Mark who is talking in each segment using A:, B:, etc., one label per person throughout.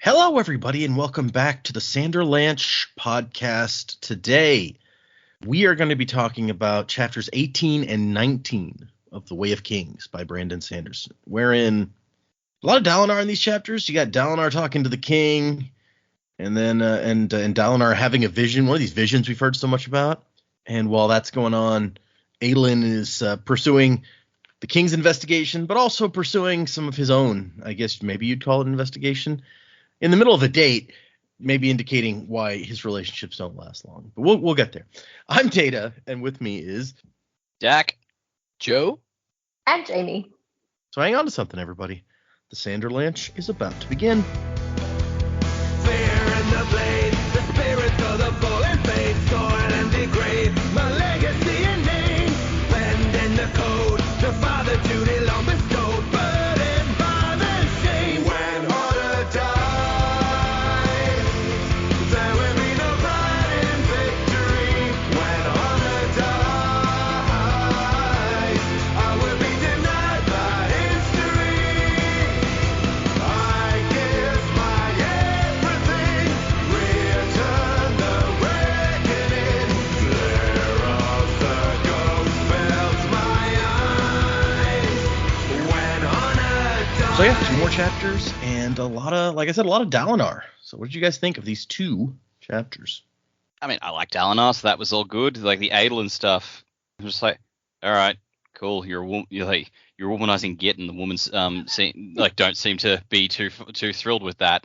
A: Hello, everybody, and welcome back to the Sander Lanch podcast. Today, we are going to be talking about chapters 18 and 19 of The Way of Kings by Brandon Sanderson, wherein a lot of Dalinar in these chapters. You got Dalinar talking to the king, and then and Dalinar having a vision, one of these visions we've heard so much about. And while that's going on, Adolin is pursuing the king's investigation, but also pursuing some of his own. I guess maybe you'd call it an investigation. In the middle of a date, maybe indicating why his relationships don't last long. But we'll get there. I'm Data, and with me is
B: Jack, Joe,
C: and Jamie.
A: So hang on to something, everybody. The Sander Lanch is about to begin.
D: Fear in the blade, the spirits of the fallen faith, soil and degrade, my legacy and name, bend in the code, the father duty long bestowed, burdened by the shame. When order dies, there will be no pride in victory. When honor dies, I will be denied by history. I give my everything, return the reckoning. Flare of the ghost fills my eyes. When honor dies.
A: So yeah, 2 more chapters and a lot of, like I said, a lot of Dalinar. So what did you guys think of these 2 chapters?
B: I mean, I like Dalinar, so that was all good. Like the Adolin stuff, I'm just like, all right, cool. You're womanizing Git, and the woman's don't seem to be too thrilled with that.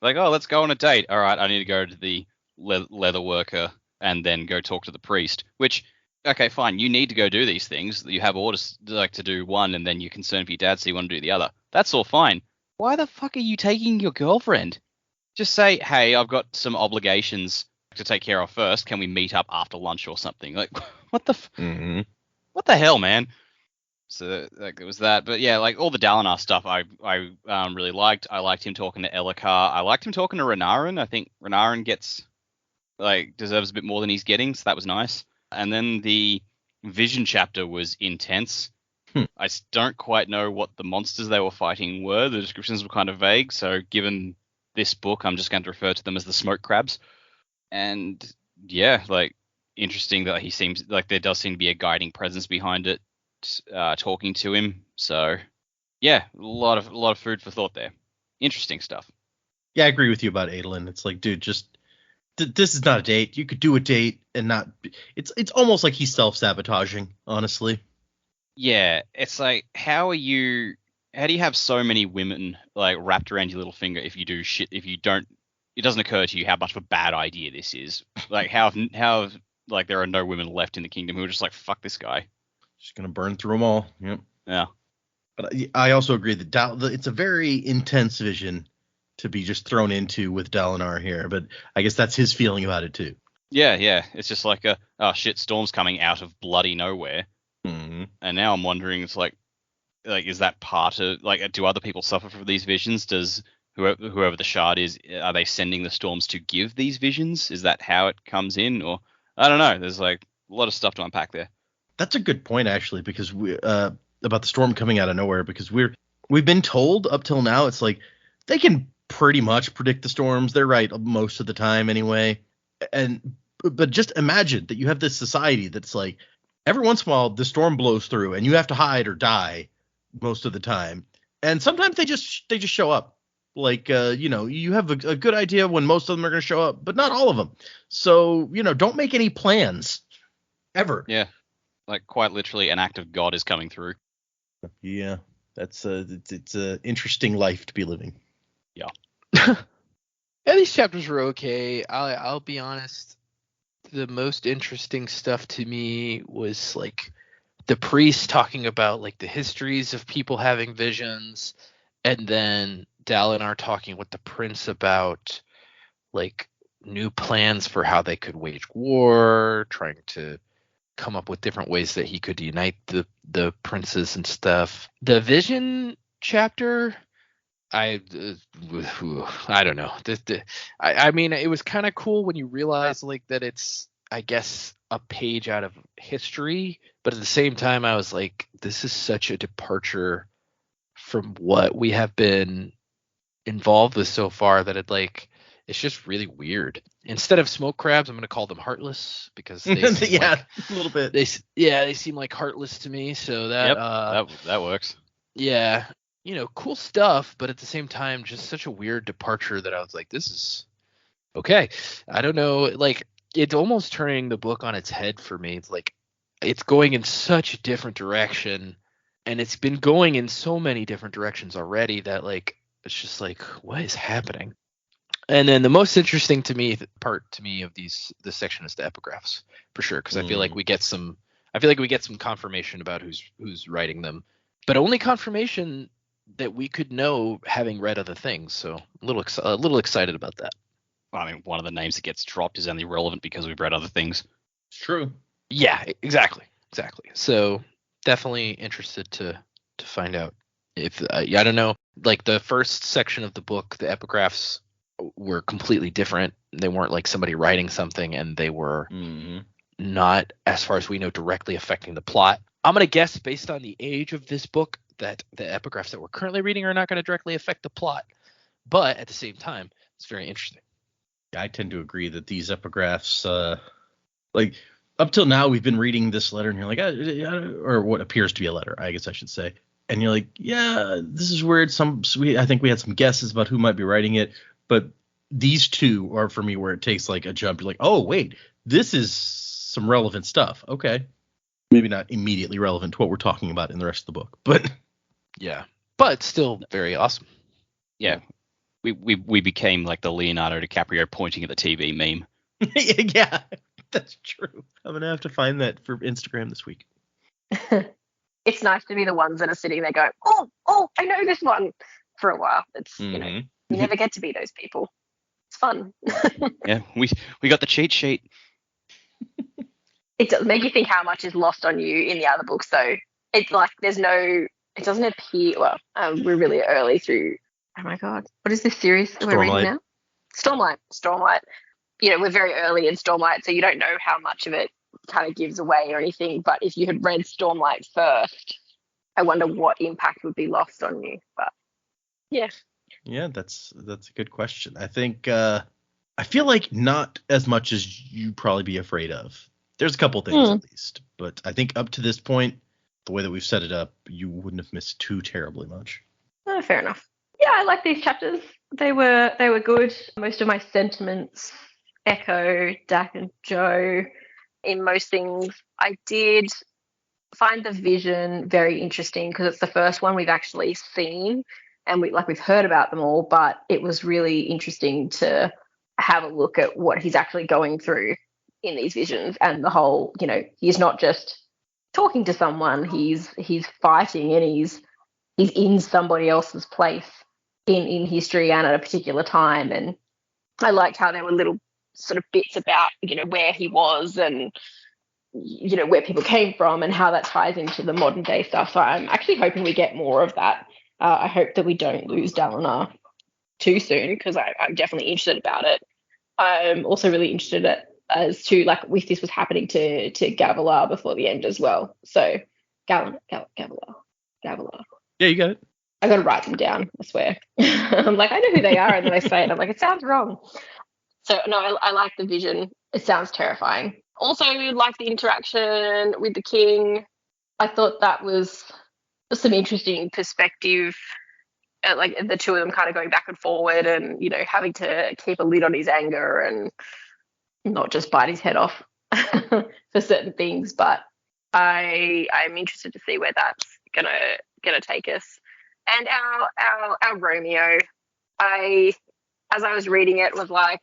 B: Like, oh, let's go on a date. All right, I need to go to the leather worker and then go talk to the priest. Which, okay, fine. You need to go do these things. You have orders to do one, and then you're concerned for your dad, so you want to do the other. That's all fine. Why the fuck are you taking your girlfriend? Just say, hey, I've got some obligations to take care of first. Can we meet up after lunch or something? Like, what the what the hell, man? So like it was that, but yeah, like all the Dalinar stuff, I really liked. I liked him talking to Elhokar. I liked him talking to Renarin. I think Renarin deserves a bit more than he's getting, so that was nice. And then the Vision chapter was intense. I don't quite know what the monsters they were fighting were. The descriptions were kind of vague, so given this book, I'm just going to refer to them as the smoke crabs. And yeah, like interesting that he seems like there does seem to be a guiding presence behind it, talking to him. So yeah, a lot of food for thought there. Interesting stuff.
A: Yeah, I agree with you about Adolin. It's like, dude, just this is not a date. You could do a date and not. It's almost like he's self-sabotaging, honestly.
B: Yeah, it's like how do you have so many women like wrapped around your little finger if you do shit, if you don't, it doesn't occur to you how much of a bad idea this is. Like how like there are no women left in the kingdom who are just like, fuck this guy.
A: Just gonna burn through them all. Yep.
B: Yeah.
A: But I also agree that it's a very intense vision to be just thrown into with Dalinar here. But I guess that's his feeling about it too.
B: Yeah. It's just like oh shit, storm's coming out of bloody nowhere. And now I'm wondering, it's like is that part of, like, do other people suffer from these visions? Does whoever the shard is, are they sending the storms to give these visions? Is that how it comes in? Or I don't know. There's like a lot of stuff to unpack there.
A: That's a good point, actually, because we about the storm coming out of nowhere, because we've been told up till now it's like they can pretty much predict the storms. They're right most of the time anyway. But just imagine that you have this society that's like every once in a while the storm blows through and you have to hide or die most of the time. And sometimes they just show up. Like, you have a good idea when most of them are going to show up, but not all of them. So, don't make any plans ever.
B: Yeah. Like quite literally an act of God is coming through.
A: Yeah. That's it's a interesting life to be living.
B: Yeah.
E: Yeah, these chapters were okay. I'll be honest. The most interesting stuff to me was like the priest talking about like the histories of people having visions, and then Dalinar talking with the prince about like new plans for how they could wage war, trying to come up with different ways that he could unite the princes and stuff. The vision chapter, I don't know. I mean, it was kind of cool when you realize like that it's, I guess, a page out of history, but at the same time, I was like, this is such a departure from what we have been involved with so far that it's just really weird. Instead of smoke crabs, I'm going to call them heartless because they seem
A: a little bit.
E: they seem like heartless to me. So
B: that works.
E: Yeah, cool stuff, but at the same time, just such a weird departure that I was like, this is okay. I don't know, like it's almost turning the book on its head for me. It's like it's going in such a different direction, and it's been going in so many different directions already that like it's just like, what is happening? And then the most interesting part to me of this section is the epigraphs, for sure, because I feel like we get some confirmation about who's writing them, but only confirmation that we could know having read other things. So a little excited about that.
B: I mean, one of the names that gets dropped is only relevant because we've read other things.
A: It's true.
E: Yeah, exactly. So definitely interested to find out if I don't know, like the first section of the book, the epigraphs were completely different. They weren't like somebody writing something, and they were not, as far as we know, directly affecting the plot. I'm going to guess, based on the age of this book, that the epigraphs that we're currently reading are not going to directly affect the plot. But at the same time, it's very interesting.
A: Yeah, I tend to agree that these epigraphs, like up till now, we've been reading this letter, and you're like, or what appears to be a letter, I guess I should say. And you're like, yeah, this is weird. I think we had some guesses about who might be writing it. But these two are for me where it takes like a jump. You're like, oh, wait, this is some relevant stuff. Okay. Maybe not immediately relevant to what we're talking about in the rest of the book, but
E: yeah, but still very awesome.
B: Yeah. We became like the Leonardo DiCaprio pointing at the TV meme.
A: Yeah, that's true. I'm going to have to find that for Instagram this week.
C: It's nice to be the ones that are sitting there going, oh, I know this one, for a while. It's, you never get to be those people. It's fun.
B: Yeah, we got the cheat sheet.
C: It does make you think how much is lost on you in the other books, though. It's like it doesn't appear, well, we're really early through, oh my God, what is this series that we're reading now? Stormlight. We're very early in Stormlight, so you don't know how much of it kind of gives away or anything, but if you had read Stormlight first, I wonder what impact would be lost on you. But yeah,
A: that's a good question. I think I feel like not as much as you probably be afraid of. There's a couple things at least, but I think up to this point, the way that we've set it up, you wouldn't have missed too terribly much.
C: Fair enough. Yeah, I like these chapters. They were good. Most of my sentiments echo Dak and Joe in most things. I did find the vision very interesting because it's the first one we've actually seen, and we've heard about them all, but it was really interesting to have a look at what he's actually going through in these visions, and the whole, he's not just talking to someone, he's fighting, and he's in somebody else's place in history and at a particular time. And I liked how there were little sort of bits about, where he was and, where people came from and how that ties into the modern day stuff. So I'm actually hoping we get more of that. I hope that we don't lose Dalinar too soon, because I'm definitely interested about it. I'm also really interested as to, like, if this was happening to Gavilar before the end as well. So Gavilar.
A: Yeah, you got it.
C: I got to write them down, I swear. I'm like, I know who they are, and then I say it, I'm like, it sounds wrong. So, no, I like the vision. It sounds terrifying. Also, like the interaction with the king. I thought that was some interesting perspective, like the two of them kind of going back and forward and, having to keep a lid on his anger and not just bite his head off for certain things. But I'm interested to see where that's gonna take us. And our Romeo, as I was reading it, was like,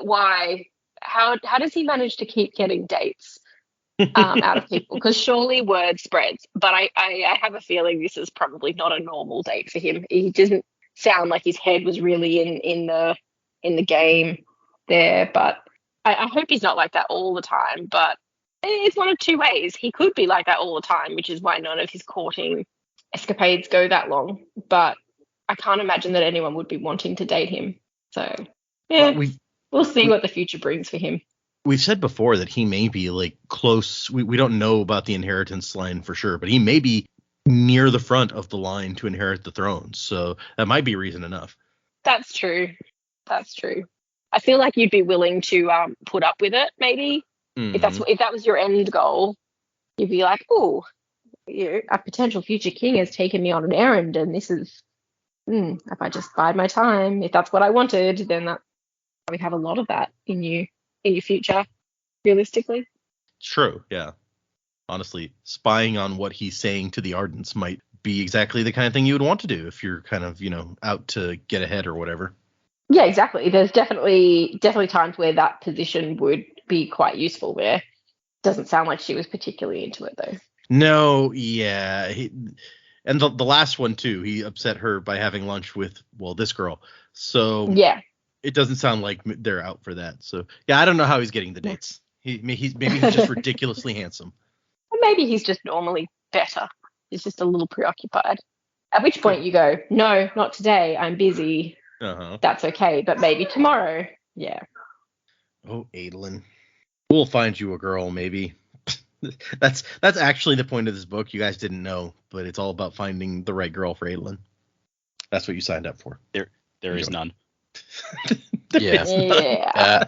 C: why? How does he manage to keep getting dates out of people? Because surely word spreads. But I have a feeling this is probably not a normal date for him. He doesn't sound like his head was really in the game there. But I hope he's not like that all the time. But it's one of two ways. He could be like that all the time, which is why none of his courting escapades go that long. But I can't imagine that anyone would be wanting to date him. So yeah, we'll see what the future brings for him.
A: We've said before that he may be like close. We don't know about the inheritance line for sure, but he may be near the front of the line to inherit the throne. So that might be reason enough.
C: That's true. That's true. I feel like you'd be willing to put up with it, maybe. If that was your end goal, you'd be like, oh, a potential future king has taken me on an errand, and this is, if I just bide my time, if that's what I wanted, then that we have a lot of that in your future, realistically.
A: True, yeah. Honestly, spying on what he's saying to the Ardents might be exactly the kind of thing you would want to do if you're kind of, out to get ahead or whatever.
C: Yeah, exactly. There's definitely times where that position would be quite useful. Where it doesn't sound like she was particularly into it, though.
A: No, yeah. And the last one, too, he upset her by having lunch with, this girl. So
C: yeah,
A: it doesn't sound like they're out for that. So, yeah, I don't know how he's getting the dates. Maybe he's just ridiculously handsome.
C: Or maybe he's just normally better. He's just a little preoccupied. At which point you go, no, not today. I'm busy.
A: Uh-huh.
C: That's okay, but maybe tomorrow. Yeah.
A: Oh, Adolin. We'll find you a girl, maybe. That's actually the point of this book. You guys didn't know, but it's all about finding the right girl for Adolin. That's what you signed up for.
B: There is none.
E: Yeah.
C: Yeah.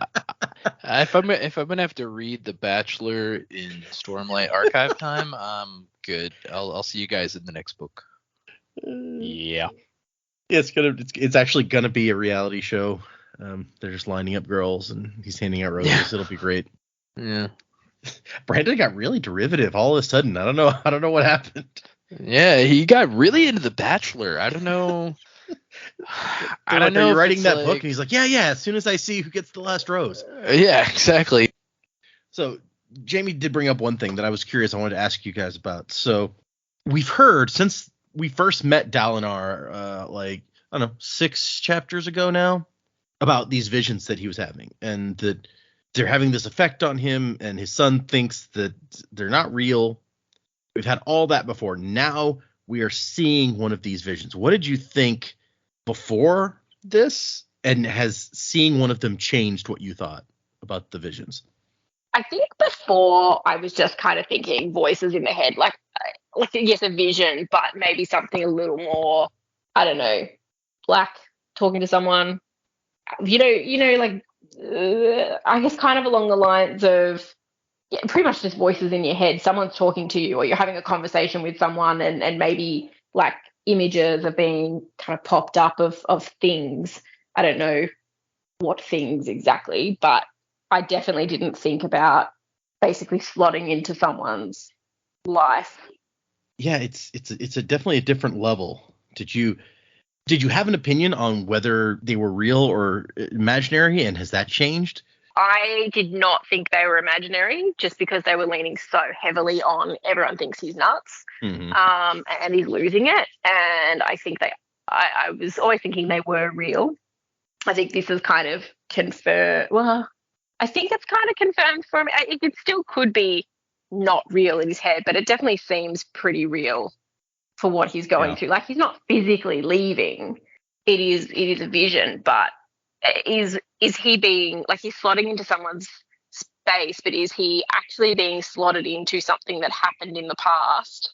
E: If I'm gonna have to read The Bachelor in Stormlight Archive time, good. I'll see you guys in the next book.
B: Yeah.
A: It's actually gonna be a reality show. They're just lining up girls and he's handing out roses. Yeah. It'll be great.
E: Yeah.
A: Brandon got really derivative all of a sudden. I don't know what happened.
E: Yeah, he got really into The Bachelor. I don't know. I don't know.
A: You're writing that book, and he's like, yeah. As soon as I see who gets the last rose.
E: Yeah, exactly.
A: So Jamie did bring up one thing that I was curious. I wanted to ask you guys about. So we've heard since we first met Dalinar, 6 chapters ago now, about these visions that he was having, and that they're having this effect on him, and his son thinks that they're not real. We've had all that before. Now we are seeing one of these visions. What did you think before this? And has seeing one of them changed what you thought about the visions?
C: I think before I was just kind of thinking voices in the head, like yes, a vision, but maybe something a little more, I don't know, like talking to someone, I guess kind of along the lines of, yeah, pretty much just voices in your head. Someone's talking to you, or you're having a conversation with someone, and maybe like images are being kind of popped up of things. I don't know what things exactly, but I definitely didn't think about basically slotting into someone's life.
A: Yeah, it's definitely a different level. Did you have an opinion on whether they were real or imaginary, and has that changed?
C: I did not think they were imaginary, just because they were leaning so heavily on everyone thinks he's nuts, and he's losing it. And I think I was always thinking they were real. I think this is kind of confirmed. Well, I think it's kind of confirmed for me. It still could be not real in his head, but it definitely seems pretty real for what he's going through. Like, he's not physically leaving. It is a vision, but is he being, like, he's slotting into someone's space, but is he actually being slotted into something that happened in the past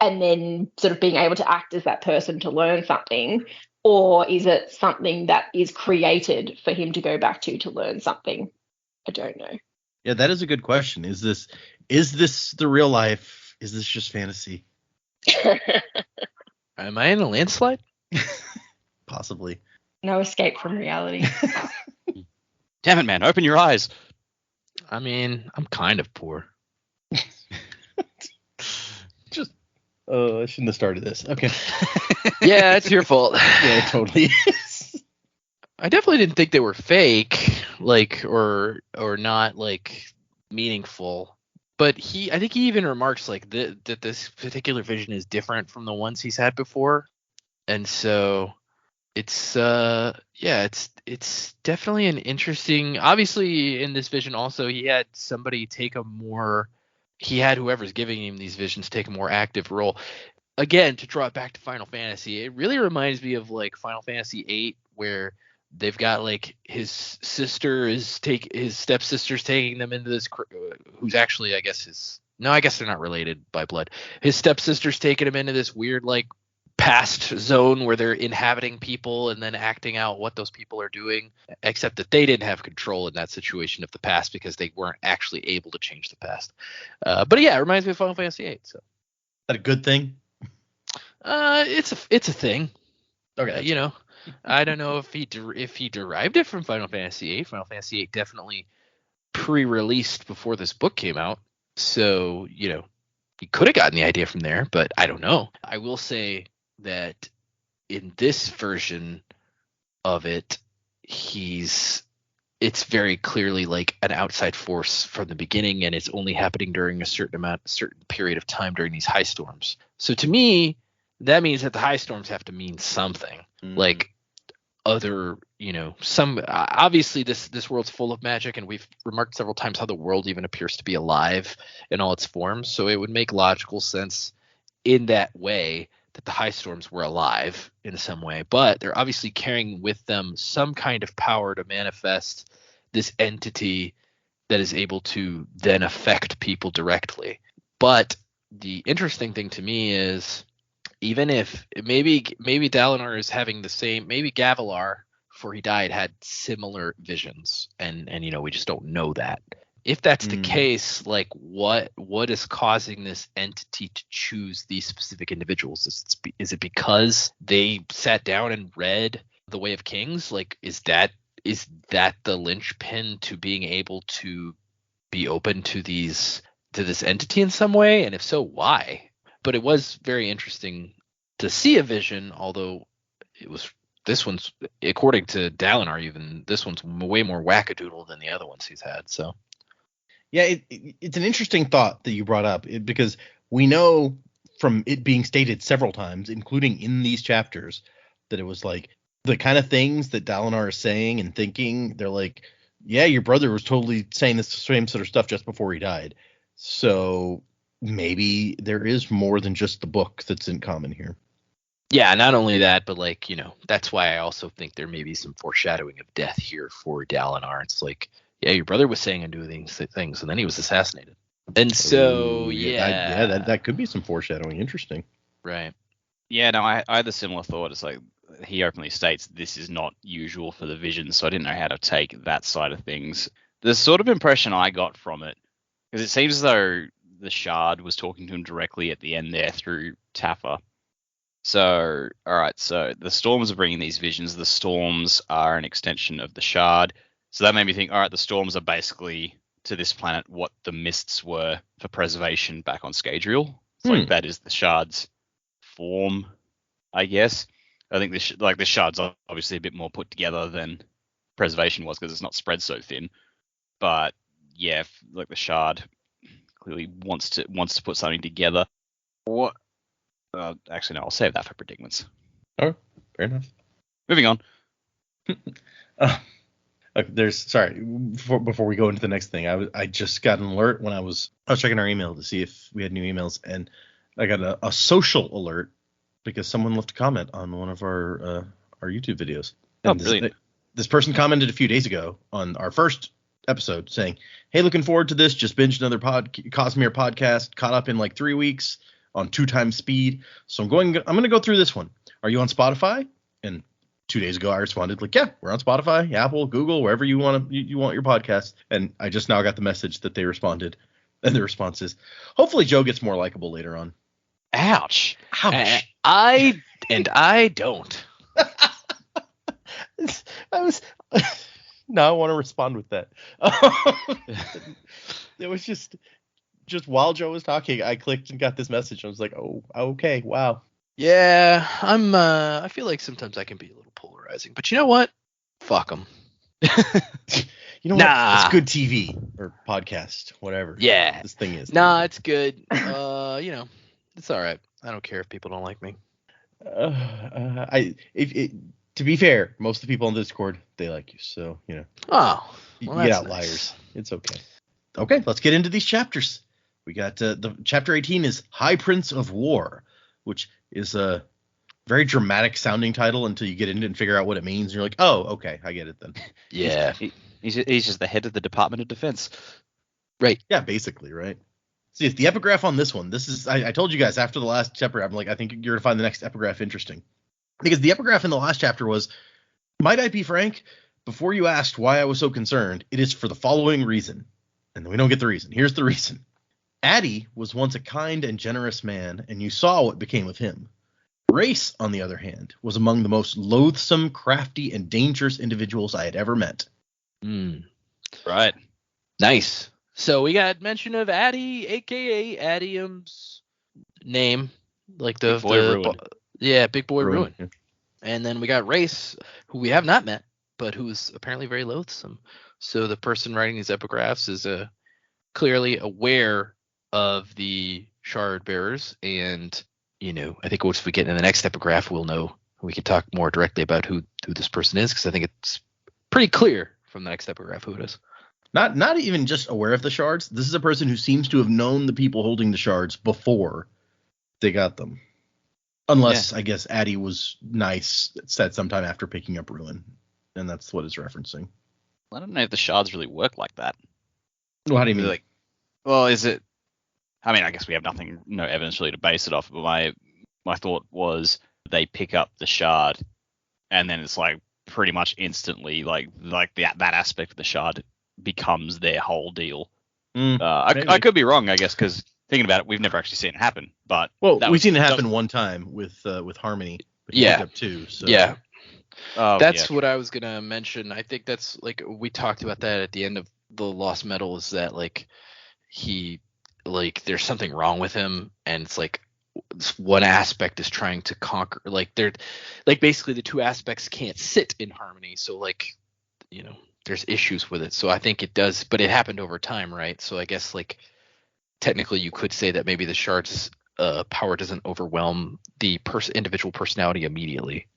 C: and then sort of being able to act as that person to learn something? Or is it something that is created for him to go back to learn something? I don't know.
A: Yeah, that is a good question. Is this the real life? Is this just fantasy?
E: Am I in a landslide?
A: Possibly.
C: No escape from reality.
B: Damn it, man. Open your eyes.
E: I mean, I'm kind of poor.
A: I shouldn't have started this. Okay.
E: Yeah, it's your fault.
A: Yeah, it totally is.
E: I definitely didn't think they were fake, or not meaningful. But I think he even remarks that this particular vision is different from the ones he's had before, and so it's it's definitely an interesting. Obviously, in this vision, also he had somebody take he had whoever's giving him these visions take a more active role. Again, to draw it back to Final Fantasy, it really reminds me of Final Fantasy VIII, where they've got his stepsister's taking them into this, who's actually, I guess they're not related by blood. His stepsister's taking him into this weird past zone where they're inhabiting people and then acting out what those people are doing, except that they didn't have control in that situation of the past because they weren't actually able to change the past. But yeah, it reminds me of Final Fantasy VIII. So
A: Is that a good thing?
E: it's a thing.
A: Okay.
E: You know, I don't know if he derived it from Final Fantasy VIII. Final Fantasy VIII definitely pre-released before this book came out, so you know he could have gotten the idea from there, but I don't know. I will say that in this version of it, it's very clearly like an outside force from the beginning, and it's only happening during a certain period of time during these high storms. So to me, that means that the high storms have to mean something. Like other, some obviously this world's full of magic, and we've remarked several times how the world even appears to be alive in all its forms. So it would make logical sense in that way that the high storms were alive in some way, but they're obviously carrying with them some kind of power to manifest this entity that is able to then affect people directly. But the interesting thing to me is, even if maybe Dalinar is having the same, maybe Gavilar before he died had similar visions, and we just don't know that. If that's the case, like what is causing this entity to choose these specific individuals? Is it because they sat down and read The Way of Kings? Like, is that the linchpin to being able to be open to this entity in some way? And if so, why? But it was very interesting to see a vision, although this one's, according to Dalinar, even this one's way more wackadoodle than the other ones he's had. So
A: yeah, it's an interesting thought that you brought up, because we know from it being stated several times, including in these chapters, that it was like the kind of things that Dalinar is saying and thinking. They're like, yeah, your brother was totally saying this same sort of stuff just before he died. So maybe there is more than just the book that's in common here.
E: Yeah, not only that, but like, that's why I also think there may be some foreshadowing of death here for Dalinar. It's like, yeah, your brother was saying and doing these things, and then he was assassinated. And so,
A: that could be some foreshadowing. Interesting.
E: Right.
B: Yeah, no, I had a similar thought. It's like he openly states this is not usual for the vision, so I didn't know how to take that side of things. The sort of impression I got from it, because it seems as though the Shard was talking to him directly at the end there through Taffa. So, all right, so the storms are bringing these visions. The storms are an extension of the Shard. So that made me think, all right, the storms are basically to this planet what the mists were for preservation back on Scadrial. It's like that is the Shard's form, I guess. I think the Shard's obviously a bit more put together than preservation was, because it's not spread so thin. But yeah, like the Shard clearly wants to put something together. What? Actually, no, I'll save that for predicaments.
A: Oh, fair enough.
B: Moving on.
A: Before we go into the next thing, I just got an alert when I was checking our email to see if we had new emails, and I got a social alert because someone left a comment on one of our YouTube videos. And
B: brilliant.
A: This person commented a few days ago on our first episode saying, "Hey, looking forward to this. Just binged another Cosmere podcast. Caught up in like 3 weeks on 2 times speed. So I'm going to go through this one. Are you on Spotify?" And 2 days ago I responded like, "Yeah, we're on Spotify, Apple, Google, wherever you want your podcast." And I just now got the message that they responded, and the response is, "Hopefully Joe gets more likable later on."
E: Ouch.
A: Ouch.
E: I don't.
A: Now I want to respond with that. It was just while Joe was talking, I clicked and got this message. I was like, "Oh, okay, wow."
E: Yeah, I feel like sometimes I can be a little polarizing, but you know what? Fuck them.
A: You know what? It's good TV or podcast, whatever.
E: Yeah.
A: This thing is.
E: Nah, it's good. It's all right. I don't care if people don't like me.
A: To be fair, most of the people on Discord, they like you, so
E: Oh,
A: you
E: well,
A: get
E: that's
A: outliers.
E: nice.
A: It's okay. Okay, let's get into these chapters. We got the chapter 18 is High Prince of War, which is a very dramatic sounding title until you get into it and figure out what it means. And you're like, oh, okay, I get it then.
E: Yeah.
B: He's just the head of the Department of Defense.
E: Right.
A: Yeah, basically, right. See, it's the epigraph on this one. This is I told you guys after the last chapter, I'm like, I think you're gonna find the next epigraph interesting. Because the epigraph in the last chapter was, might I be frank? Before you asked why I was so concerned, it is for the following reason. And we don't get the reason. Here's the reason. Addy was once a kind and generous man, and you saw what became of him. Race, on the other hand, was among the most loathsome, crafty, and dangerous individuals I had ever met.
B: Right.
E: Nice. So we got mention of Addy, a.k.a. Adium's name. Like the...
B: Big Boy Ruin.
E: Big Boy Ruin.
A: Yeah.
E: And then we got Race, who we have not met, but who's apparently very loathsome. So the person writing these epigraphs is clearly aware of the shard bearers, and I think once we get in the next epigraph, we'll know. We can talk more directly about who this person is, because I think it's pretty clear from the next epigraph who it is.
A: Not even just aware of the shards. This is a person who seems to have known the people holding the shards before they got them. Unless, I guess, Addy was nice, said sometime after picking up Ruin. And that's what it's referencing.
B: I don't know if the shards really work like that.
A: Well, how do you mean?
B: Like, well, is it? I mean, I guess we have no evidence really to base it off. But my thought was they pick up the shard, and then it's like pretty much instantly like that aspect of the shard becomes their whole deal. I could be wrong, I guess, because thinking about it, we've never actually seen it happen. But
A: we've seen it happen one time with Harmony. But he picked up two. So.
E: Yeah. That's
B: yeah.
E: what I was gonna mention. I think that's like we talked about that at the end of the Lost Metal, is that like he there's something wrong with him, and it's like this one aspect is trying to conquer. Like they're like basically the two aspects can't sit in harmony. So like there's issues with it. So I think it does, but it happened over time, right? So I guess like technically you could say that maybe the shard's power doesn't overwhelm the individual personality immediately.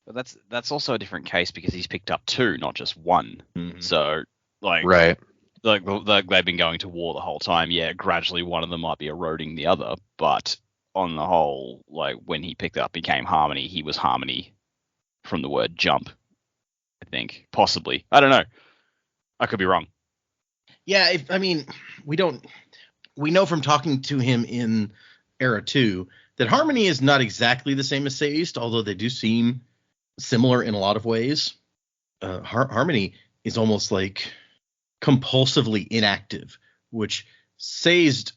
B: But that's also a different case because he's picked up two, not just one.
A: Mm-hmm.
B: So
E: right,
B: like they've been going to war the whole time. Yeah, gradually one of them might be eroding the other, but on the whole, like when he picked up became Harmony, he was Harmony from the word jump. I think possibly. I don't know. I could be wrong.
A: Yeah, we know from talking to him in Era 2 that Harmony is not exactly the same as Sazed, although they do seem similar in a lot of ways. Harmony is almost like compulsively inactive, which Sazed,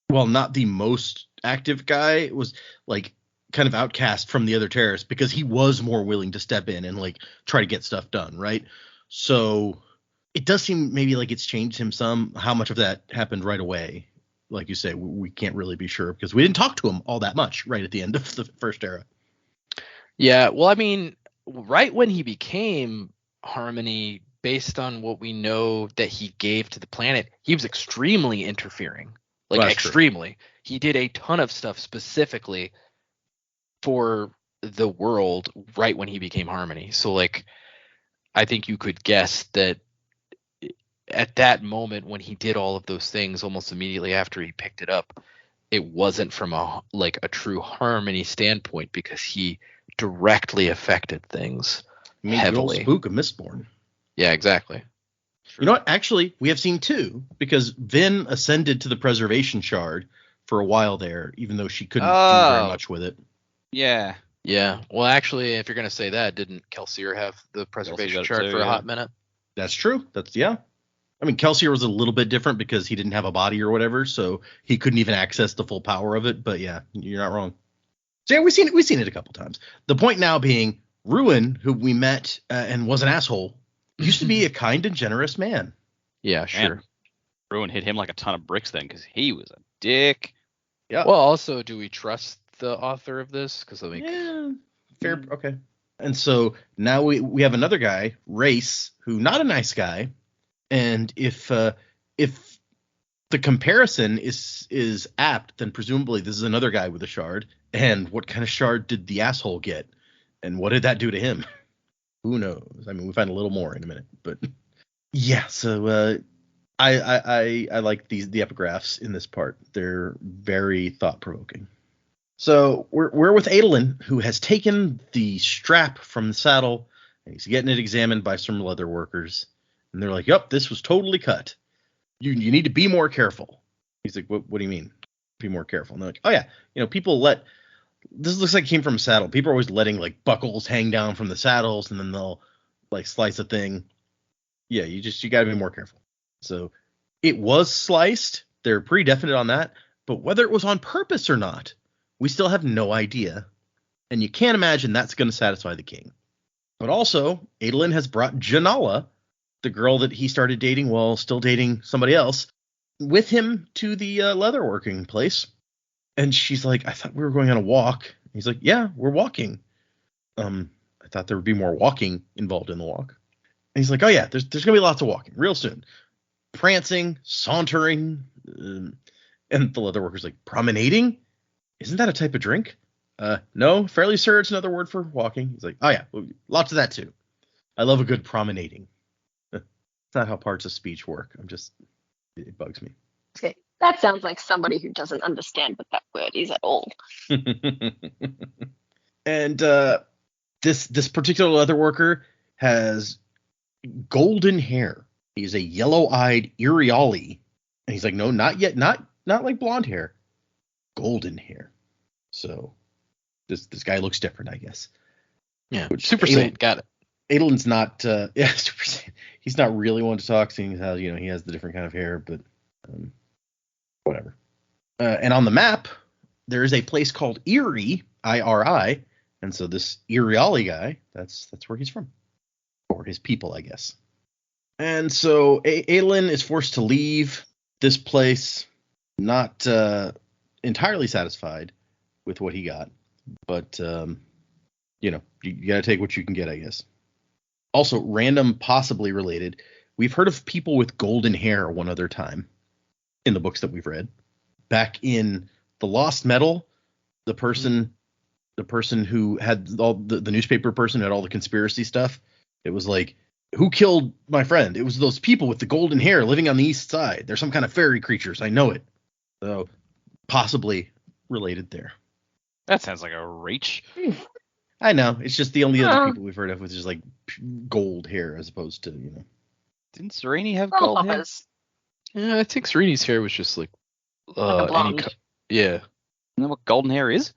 A: while not the most active guy, was like kind of outcast from the other terrorists because he was more willing to step in and like try to get stuff done, right? So it does seem maybe like it's changed him some. How much of that happened right away? Like you say, we can't really be sure because we didn't talk to him all that much right at the end of the first era.
E: Yeah, well, I mean, right when he became Harmony, based on what we know that he gave to the planet, he was extremely interfering. Like, extremely. True. He did a ton of stuff specifically for the world right when he became Harmony. So, like, I think you could guess that at that moment when he did all of those things almost immediately after he picked it up, it wasn't from a true Harmony standpoint because he directly affected things heavily.
A: The old spook of Mistborn.
E: Yeah, exactly.
A: You know what? Actually, we have seen two because Vin ascended to the preservation shard for a while there, even though she couldn't do very much with it.
B: Yeah.
E: Yeah. Well, actually, if you're going to say that, didn't Kelsier have the preservation shard for a hot minute?
A: That's true. I mean, Kelsier was a little bit different because he didn't have a body or whatever, so he couldn't even access the full power of it. But yeah, you're not wrong. So yeah, we've seen it a couple times. The point now being, Ruin, who we met and was an asshole, used to be a kind and generous man.
E: Yeah, sure.
B: Man, Ruin hit him like a ton of bricks then because he was a dick.
E: Yeah. Well, also, do we trust the author of this? Because
A: fair. Okay. And so now we have another guy, Race, who not a nice guy. And if the comparison is apt, then presumably this is another guy with a shard. And what kind of shard did the asshole get? And what did that do to him? Who knows? I mean, we find a little more in a minute, but yeah. So I like the epigraphs in this part. They're very thought provoking. So we're with Adolin, who has taken the strap from the saddle and he's getting it examined by some leather workers. And they're like, "Yup, this was totally cut. You need to be more careful." He's like, what do you mean? Be more careful. And they're like, oh yeah, people this looks like it came from a saddle. People are always letting like buckles hang down from the saddles, and then they'll like slice a thing. Yeah, you gotta be more careful. So it was sliced. They're pretty definite on that. But whether it was on purpose or not, we still have no idea. And you can't imagine that's going to satisfy the king. But also, Adolin has brought Janala, the girl that he started dating while still dating somebody else, with him to the leatherworking place. And she's like, I thought we were going on a walk. He's like, yeah, we're walking. I thought there would be more walking involved in the walk. And he's like, oh yeah, there's going to be lots of walking real soon. Prancing, sauntering. And the leatherworker's like, promenading? Isn't that a type of drink? No, fairly sir, it's another word for walking. He's like, oh yeah, lots of that too. I love a good promenading. It's not how parts of speech work. It bugs me.
C: Okay. That sounds like somebody who doesn't understand what that word is at all.
A: And this particular leatherworker has golden hair. He's a yellow-eyed Iriali. And he's like, no, not yet, not like blonde hair. Golden hair. So this guy looks different, I guess.
E: Yeah, Super Saiyan, got it.
A: Adolin's not, Super Saiyan. He's not really one to talk, seeing how he has the different kind of hair, but whatever. And on the map, there is a place called Iri, I-R-I, and so this Iriali guy, that's where he's from, or his people, I guess. And so Adolin is forced to leave this place, not entirely satisfied with what he got, but you gotta take what you can get, I guess. Also, random, possibly related, we've heard of people with golden hair one other time in the books that we've read. Back in the Lost Metal, the person who had all the newspaper person who had all the conspiracy stuff, it was like, who killed my friend? It was those people with the golden hair living on the east side. They're some kind of fairy creatures. I know it. So possibly related there.
B: That sounds like a reach.
A: I know. It's just the only other people we've heard of with just like gold hair as opposed to,
B: Didn't Sereni have gold hair?
E: Yeah, I think Sereni's hair was just like
C: a blonde.
E: Yeah.
B: Isn't that what golden hair is?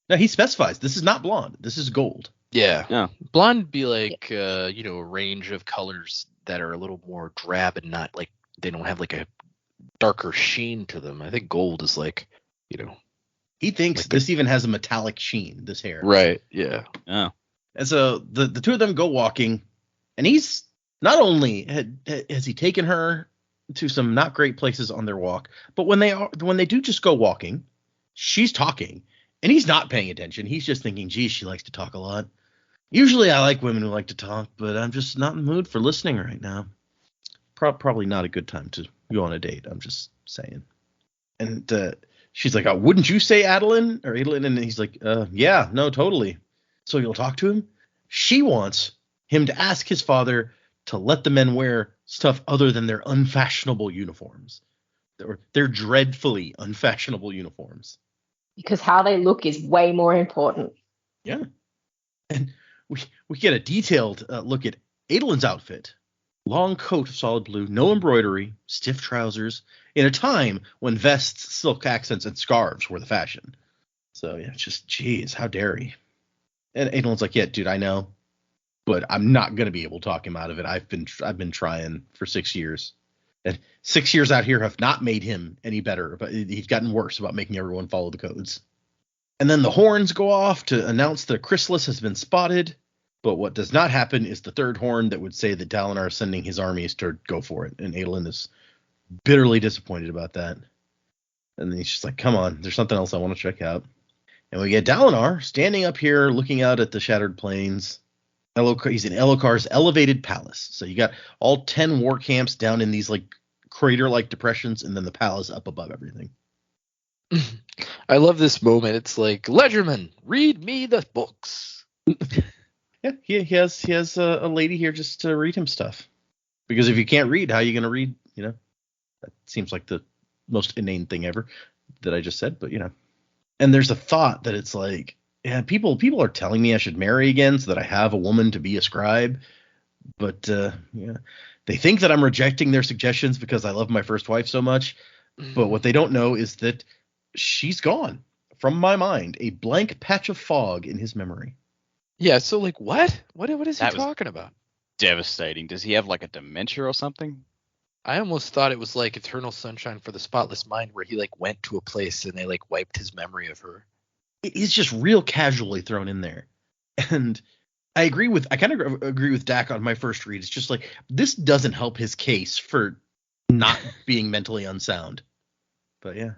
A: No, he specifies this is not blonde. This is gold.
E: Yeah.
B: Yeah.
E: Blonde would be like, a range of colors that are a little more drab and not like, they don't have like a darker sheen to them. I think gold is like,
A: He thinks
E: like
A: this even has a metallic sheen, this hair.
E: Right. Yeah.
B: Oh.
A: And so the two of them go walking, and he's not only has he taken her to some not great places on their walk, but when they do just go walking, she's talking, and he's not paying attention. He's just thinking, geez, she likes to talk a lot. Usually I like women who like to talk, but I'm just not in the mood for listening right now. Probably not a good time to go on a date. I'm just saying. And she's like, oh, wouldn't you say Adolin? And he's like, yeah, no, totally. So you'll talk to him? She wants him to ask his father to let the men wear stuff other than their unfashionable uniforms. They're dreadfully unfashionable uniforms.
C: Because how they look is way more important.
A: Yeah. And we get a detailed look at Adolin's outfit. Long coat of solid blue, no embroidery, stiff trousers, in a time when vests, silk accents, and scarves were the fashion. So, yeah, it's just, geez, how dare he? And Adolin's like, yeah, dude, I know, but I'm not going to be able to talk him out of it. I've been trying for 6 years. And 6 years out here have not made him any better, but he's gotten worse about making everyone follow the codes. And then the horns go off to announce that a chrysalis has been spotted. But what does not happen is the third horn that would say that Dalinar is sending his armies to go for it. And Adolin is bitterly disappointed about that. And then he's just like, come on, there's something else I want to check out. And we get Dalinar standing up here looking out at the shattered plains. He's in Elokar's elevated palace. So you got all 10 war camps down in these like crater-like depressions, and then the palace up above everything.
E: I love this moment. It's like, Ledgerman, read me the books.
A: Yeah, he has a lady here just to read him stuff. Because if you can't read, how are you going to read? That seems like the most inane thing ever that I just said. But and there's a thought that it's like, yeah, people are telling me I should marry again so that I have a woman to be a scribe. But they think that I'm rejecting their suggestions because I love my first wife so much. But what they don't know is that she's gone from my mind, a blank patch of fog in his memory.
E: Yeah, so like what? What is he
B: That was-
E: talking about?
B: Devastating. Does he have like a dementia or something?
E: I almost thought it was like Eternal Sunshine for the Spotless Mind, where he like went to a place and they like wiped his memory of her.
A: It's just real casually thrown in there. And I kind of agree with Dak on my first read. It's just like, this doesn't help his case for not being mentally unsound. But yeah.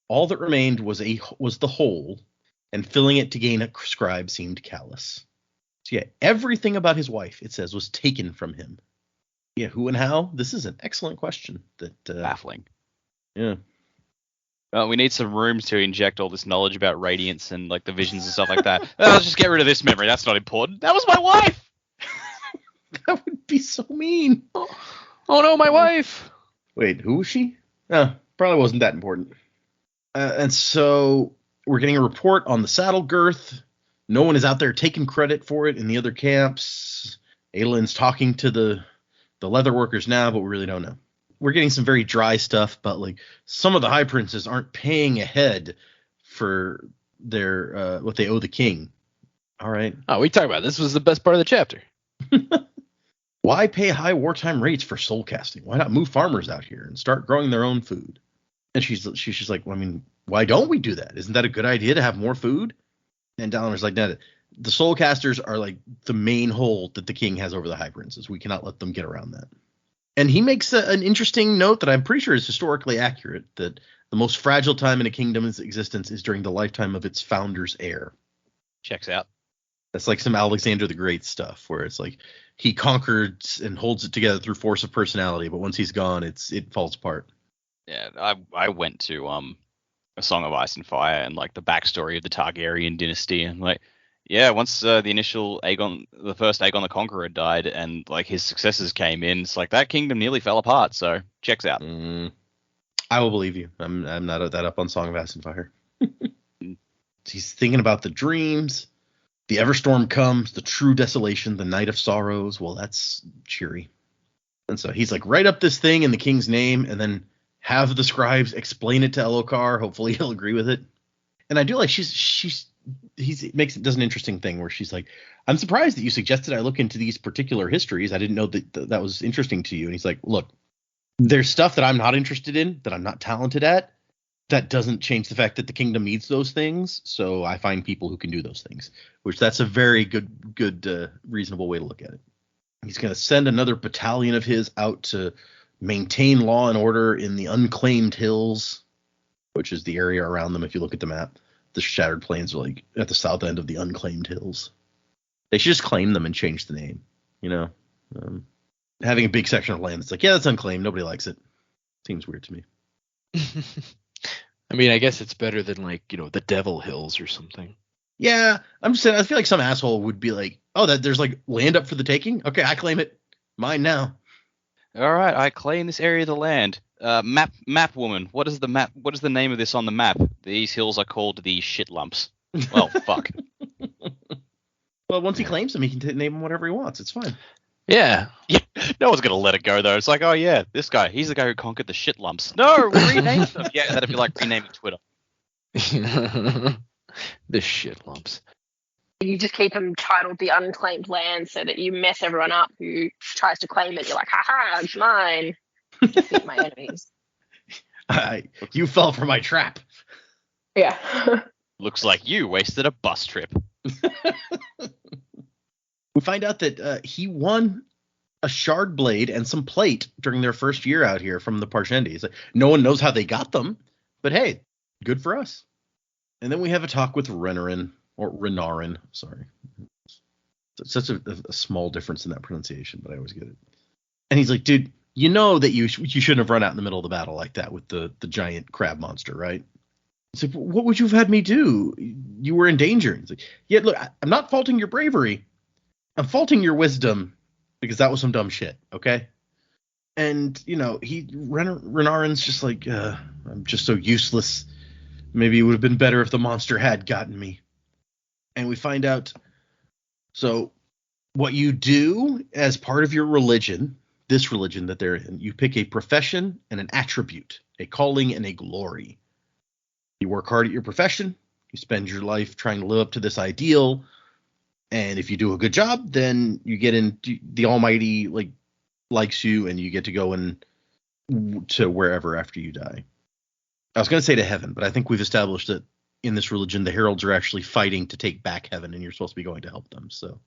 A: All that remained was the hole, and filling it to gain a scribe seemed callous. So yeah, everything about his wife, it says, was taken from him. Yeah, who and how? This is an excellent question.
B: Baffling.
A: Yeah.
B: We need some rooms to inject all this knowledge about radiance and like the visions and stuff like that. Let's just get rid of this memory. That's not important. That was my wife.
A: That would be so mean.
E: Oh no, my wife!
A: Wait, who was she? Oh, probably wasn't that important. And so we're getting a report on the saddle girth. No one is out there taking credit for it in the other camps. Aelin's talking to the leather workers now, but we really don't know. We're getting some very dry stuff, but like some of the high princes aren't paying ahead for their what they owe the king. All right.
E: Oh, we talked about this was the best part of the chapter.
A: Why pay high wartime rates for soul casting? Why not move farmers out here and start growing their own food? And she's like, well, I mean, why don't we do that? Isn't that a good idea to have more food? And Dalinar's like, no, the soul casters are like the main hold that the king has over the high princes. We cannot let them get around that. And he makes an interesting note that I'm pretty sure is historically accurate, that the most fragile time in a kingdom's existence is during the lifetime of its founder's heir.
B: Checks out.
A: That's like some Alexander the Great stuff, where it's like he conquered and holds it together through force of personality, but once he's gone, it falls apart.
B: Yeah, I went to A Song of Ice and Fire and like the backstory of the Targaryen dynasty, and like, yeah, once the first Aegon the Conqueror died, and like his successors came in, it's like that kingdom nearly fell apart. So checks out.
A: I will believe you. I'm not that up on Song of Ice and Fire. He's thinking about the dreams. The Everstorm comes, the true desolation, the night of sorrows. Well, that's cheery. And so he's like, write up this thing in the king's name, and then have the scribes explain it to Elokar. Hopefully he'll agree with it. And I do like does an interesting thing where she's like, I'm surprised that you suggested I look into these particular histories. I didn't know that was interesting to you. And he's like, look, there's stuff that I'm not interested in, that I'm not talented at. That doesn't change the fact that the kingdom needs those things. So I find people who can do those things, which that's a very good, reasonable way to look at it. He's going to send another battalion of his out to maintain law and order in the unclaimed hills, which is the area around them. If you look at the map, the Shattered Plains are like at the south end of the unclaimed hills. They should just claim them and change the name. You know, having a big section of land that's like, yeah, that's unclaimed. Nobody likes it. Seems weird to me.
E: I mean, I guess it's better than like, the Devil Hills or something.
A: Yeah, I'm just saying, I feel like some asshole would be like, oh, that there's like land up for the taking. Okay, I claim it. Mine now.
B: All right, I claim this area of the land. Map woman, what is the map? What is the name of this on the map? These hills are called the shit lumps. Well, fuck.
A: Well, once he claims them, he can name them whatever he wants. It's fine.
E: Yeah.
B: Yeah, no one's gonna let it go though. It's like, oh yeah, this guy, he's the guy who conquered the shit lumps. No, rename them. Yeah, that'd be like renaming Twitter.
E: The shit lumps.
C: You just keep them titled the unclaimed land so that you mess everyone up who tries to claim it. You're like, haha, it's mine. Defeat my enemies.
A: You fell for my trap.
C: Yeah.
B: Looks like you wasted a bus trip.
A: We find out that he won a shard blade and some plate during their first year out here from the Parshendi. Like, no one knows how they got them, but hey, good for us. And then we have a talk with Renarin, or Renarin, sorry. It's such a small difference in that pronunciation, but I always get it. And he's like, dude, you know that you shouldn't have run out in the middle of the battle like that with the giant crab monster, right? He's like, what would you have had me do? You were in danger. He's like, yeah, look, I'm not faulting your bravery. I'm faulting your wisdom, because that was some dumb shit, okay? And, Renarin's just like, I'm just so useless. Maybe it would have been better if the monster had gotten me. And we find out, so what you do as part of your religion, this religion that they're in, you pick a profession and an attribute. a calling, and a glory. You work hard at your profession. You spend your life trying to live up to this ideal. And if you do a good job, then you get in, the Almighty likes you, and you get to go to wherever after you die. I was going to say to heaven, but I think we've established that in this religion, the heralds are actually fighting to take back heaven, and you're supposed to be going to help them. So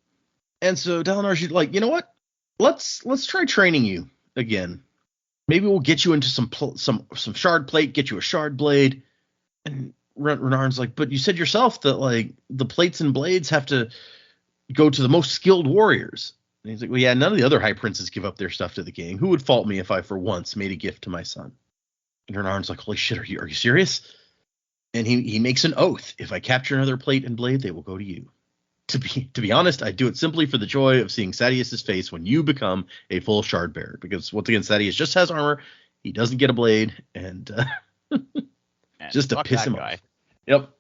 A: Dalinar's like, you know what? Let's try training you again. Maybe we'll get you into some shard plate, get you a shard blade. And Renarn's like, but you said yourself that like the plates and blades have to go to the most skilled warriors. And he's like, well, yeah, none of the other high princes give up their stuff to the king. Who would fault me if I for once made a gift to my son? And Renarn's like, holy shit, are you serious? And he makes an oath. If I capture another plate and blade, they will go to you. To be honest, I do it simply for the joy of seeing Sadeas's face when you become a full shard bearer. Because once again, Sadeas just has armor. He doesn't get a blade, and just to piss him off. Yep.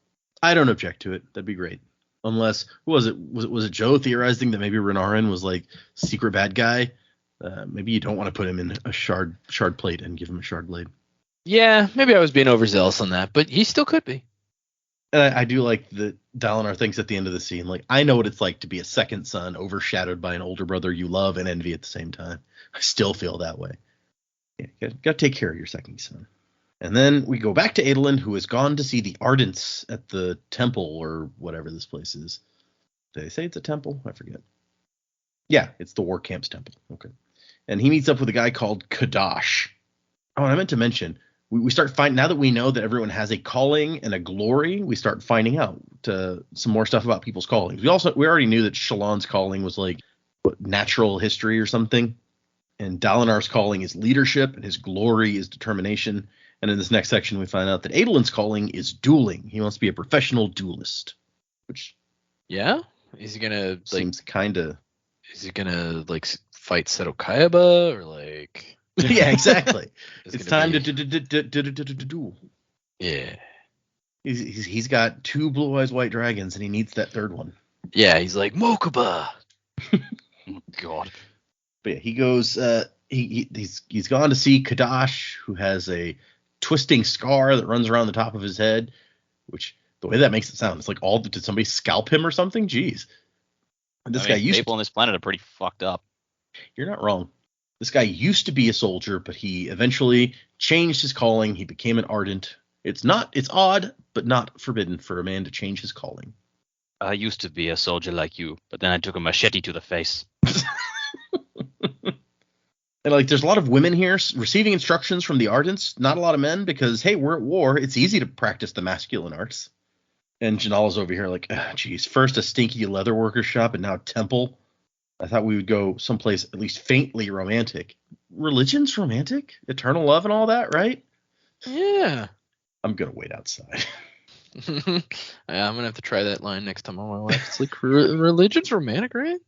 A: I don't object to it. That'd be great. Unless, who was it? Was it Joe theorizing that maybe Renarin was like secret bad guy? Maybe you don't want to put him in a shard plate and give him a shard blade.
E: Yeah, maybe I was being overzealous on that, but he still could be.
A: And I do like that Dalinar thinks at the end of the scene, like, I know what it's like to be a second son overshadowed by an older brother you love and envy at the same time. I still feel that way. Yeah, got to take care of your second son. And then we go back to Adolin, who has gone to see the Ardents at the temple or whatever this place is. Did they say it's a temple? I forget. Yeah, it's the War Camp's temple. Okay. And he meets up with a guy called Kadash. Oh, and I meant to mention, we start finding, now that we know that everyone has a calling and a glory, we start finding out some more stuff about people's callings. We already knew that Shallan's calling was like natural history or something. And Dalinar's calling is leadership, and his glory is determination. And in this next section, we find out that Adolin's calling is dueling. He wants to be a professional duelist. Which,
E: yeah, is he gonna
A: seems kind of?
E: Is he gonna like fight Seto Kaiba or like?
A: Yeah, exactly. It's time to duel.
E: Yeah.
A: He's got 2 blue eyes white dragons, and he needs that third one.
E: Yeah, he's like Mokuba.
B: Oh, God.
A: But yeah, he goes. He's gone to see Kadash, who has a twisting scar that runs around the top of his head. Which, the way that makes it sound, it's like did somebody scalp him or something? Jeez. And
B: people on this planet are pretty fucked up.
A: You're not wrong. This guy used to be a soldier, but he eventually changed his calling. He became an Ardent. It's odd, but not forbidden for a man to change his calling.
B: I used to be a soldier like you, but then I took a machete to the face.
A: And like, there's a lot of women here receiving instructions from the Ardents. Not a lot of men, because, hey, we're at war. It's easy to practice the masculine arts. And Janala's over here like, geez, first a stinky leather worker shop and now a temple. I thought we would go someplace at least faintly romantic. Religion's romantic? Eternal love and all that, right?
E: Yeah.
A: I'm going to wait outside.
E: Yeah, I'm going to have to try that line next time on my wife. It's like, religion's romantic, right?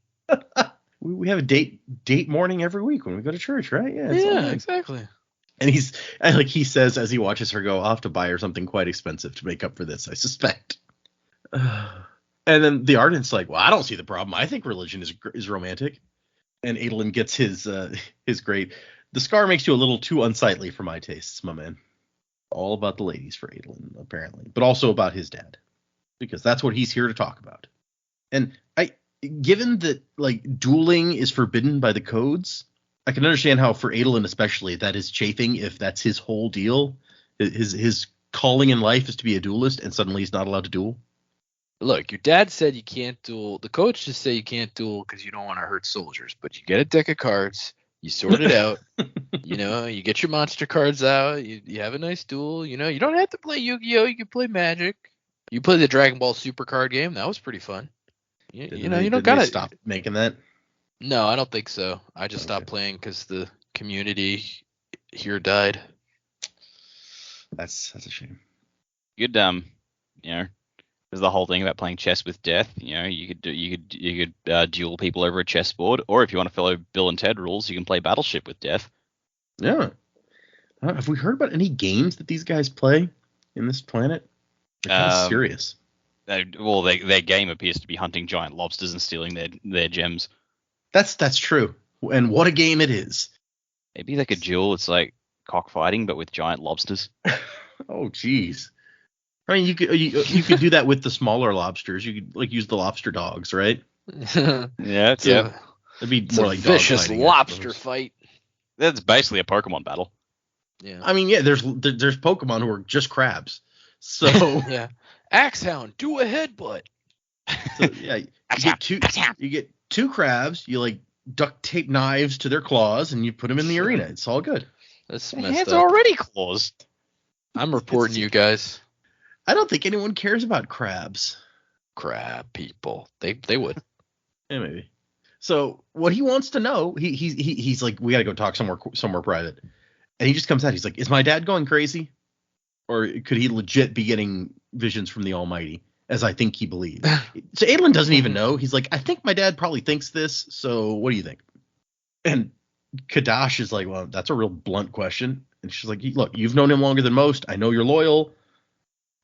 A: We have a date morning every week when we go to church, right?
E: Yeah, exactly.
A: And he says as he watches her go off to buy her something quite expensive to make up for this, I suspect. And then the Ardent's like, well, I don't see the problem. I think religion is romantic. And Adolin gets his great. The scar makes you a little too unsightly for my tastes, my man. All about the ladies for Adolin, apparently, but also about his dad, because that's what he's here to talk about. And given that like dueling is forbidden by the codes, I can understand how for Adolin especially that is chafing if that's his whole deal. His calling in life is to be a duelist, and suddenly he's not allowed to duel.
E: Look, your dad said you can't duel. The coach just said you can't duel because you don't want to hurt soldiers. But you get a deck of cards, you sort it out. You get your monster cards out. You have a nice duel. You don't have to play Yu-Gi-Oh. You can play Magic. You play the Dragon Ball Super card game. That was pretty fun. You don't gotta
A: stop making that.
E: No, I don't think so. I just stopped playing because the community here died.
A: That's a shame.
B: You'd there's the whole thing about playing chess with death. You could duel people over a chessboard, or if you want to follow Bill and Ted rules, you can play Battleship with death.
A: Yeah. Have we heard about any games that these guys play in this planet? They're kind of serious.
B: Their game appears to be hunting giant lobsters and stealing their gems.
A: That's true. And what a game it is.
B: Maybe like a duel. It's like cockfighting, but with giant lobsters.
A: Oh, jeez. I mean, you could do that with the smaller lobsters. You could like use the lobster dogs, right?
B: Yeah,
E: It's
B: yeah.
A: It'd be
E: it's
A: more
E: a
A: like dog
E: vicious
A: fighting, I
E: lobster
A: suppose.
E: fight.
B: That's basically a Pokemon battle.
E: Yeah.
A: I mean, yeah, there's Pokemon who are just crabs. So,
E: Yeah. Axehound, do a headbutt.
A: so yeah, you get two crabs. You like duct tape knives to their claws, and you put them in the arena. It's all good.
E: That's
B: The
E: messed
B: head's
E: up.
B: already claws.
E: I'm reporting you guys.
A: I don't think anyone cares about crabs.
E: Crab people. They would.
A: Yeah, maybe. So what he wants to know, he's like, we gotta go talk somewhere private, and he just comes out. He's like, is my dad going crazy, or could he legit be getting visions from the Almighty, as I think he believes? So Adolin doesn't even know. He's like, I think my dad probably thinks this. So what do you think? And Kadash is like, well, that's a real blunt question. And she's like, look, you've known him longer than most. I know you're loyal.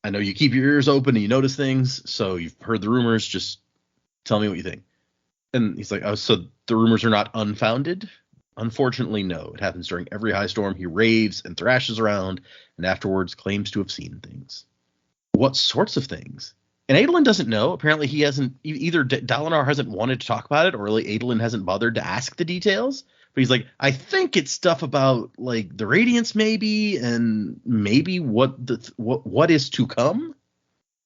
A: I know you keep your ears open and you notice things. So you've heard the rumors. Just tell me what you think. And he's like, oh, so the rumors are not unfounded? Unfortunately, no. It happens during every high storm. He raves and thrashes around and afterwards claims to have seen things. What sorts of things? And Adolin doesn't know. Apparently he hasn't, either Dalinar hasn't wanted to talk about it, or really Adolin hasn't bothered to ask the details. But he's like, I think it's stuff about like the Radiance maybe, and maybe what is to come,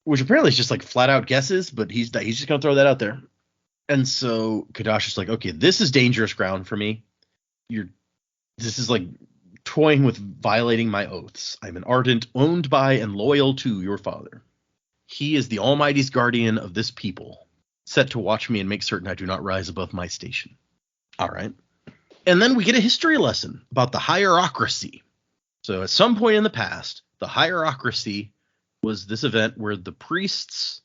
A: which apparently is just like flat out guesses, but he's just gonna throw that out there. And so Kadash is like, okay, this is dangerous ground for me. This is like toying with violating my oaths. I'm an ardent, owned by, and loyal to your father. He is the Almighty's guardian of this people, set to watch me and make certain I do not rise above my station. All right. And then we get a history lesson about the hierocracy. So at some point in the past, the hierocracy was this event where the priests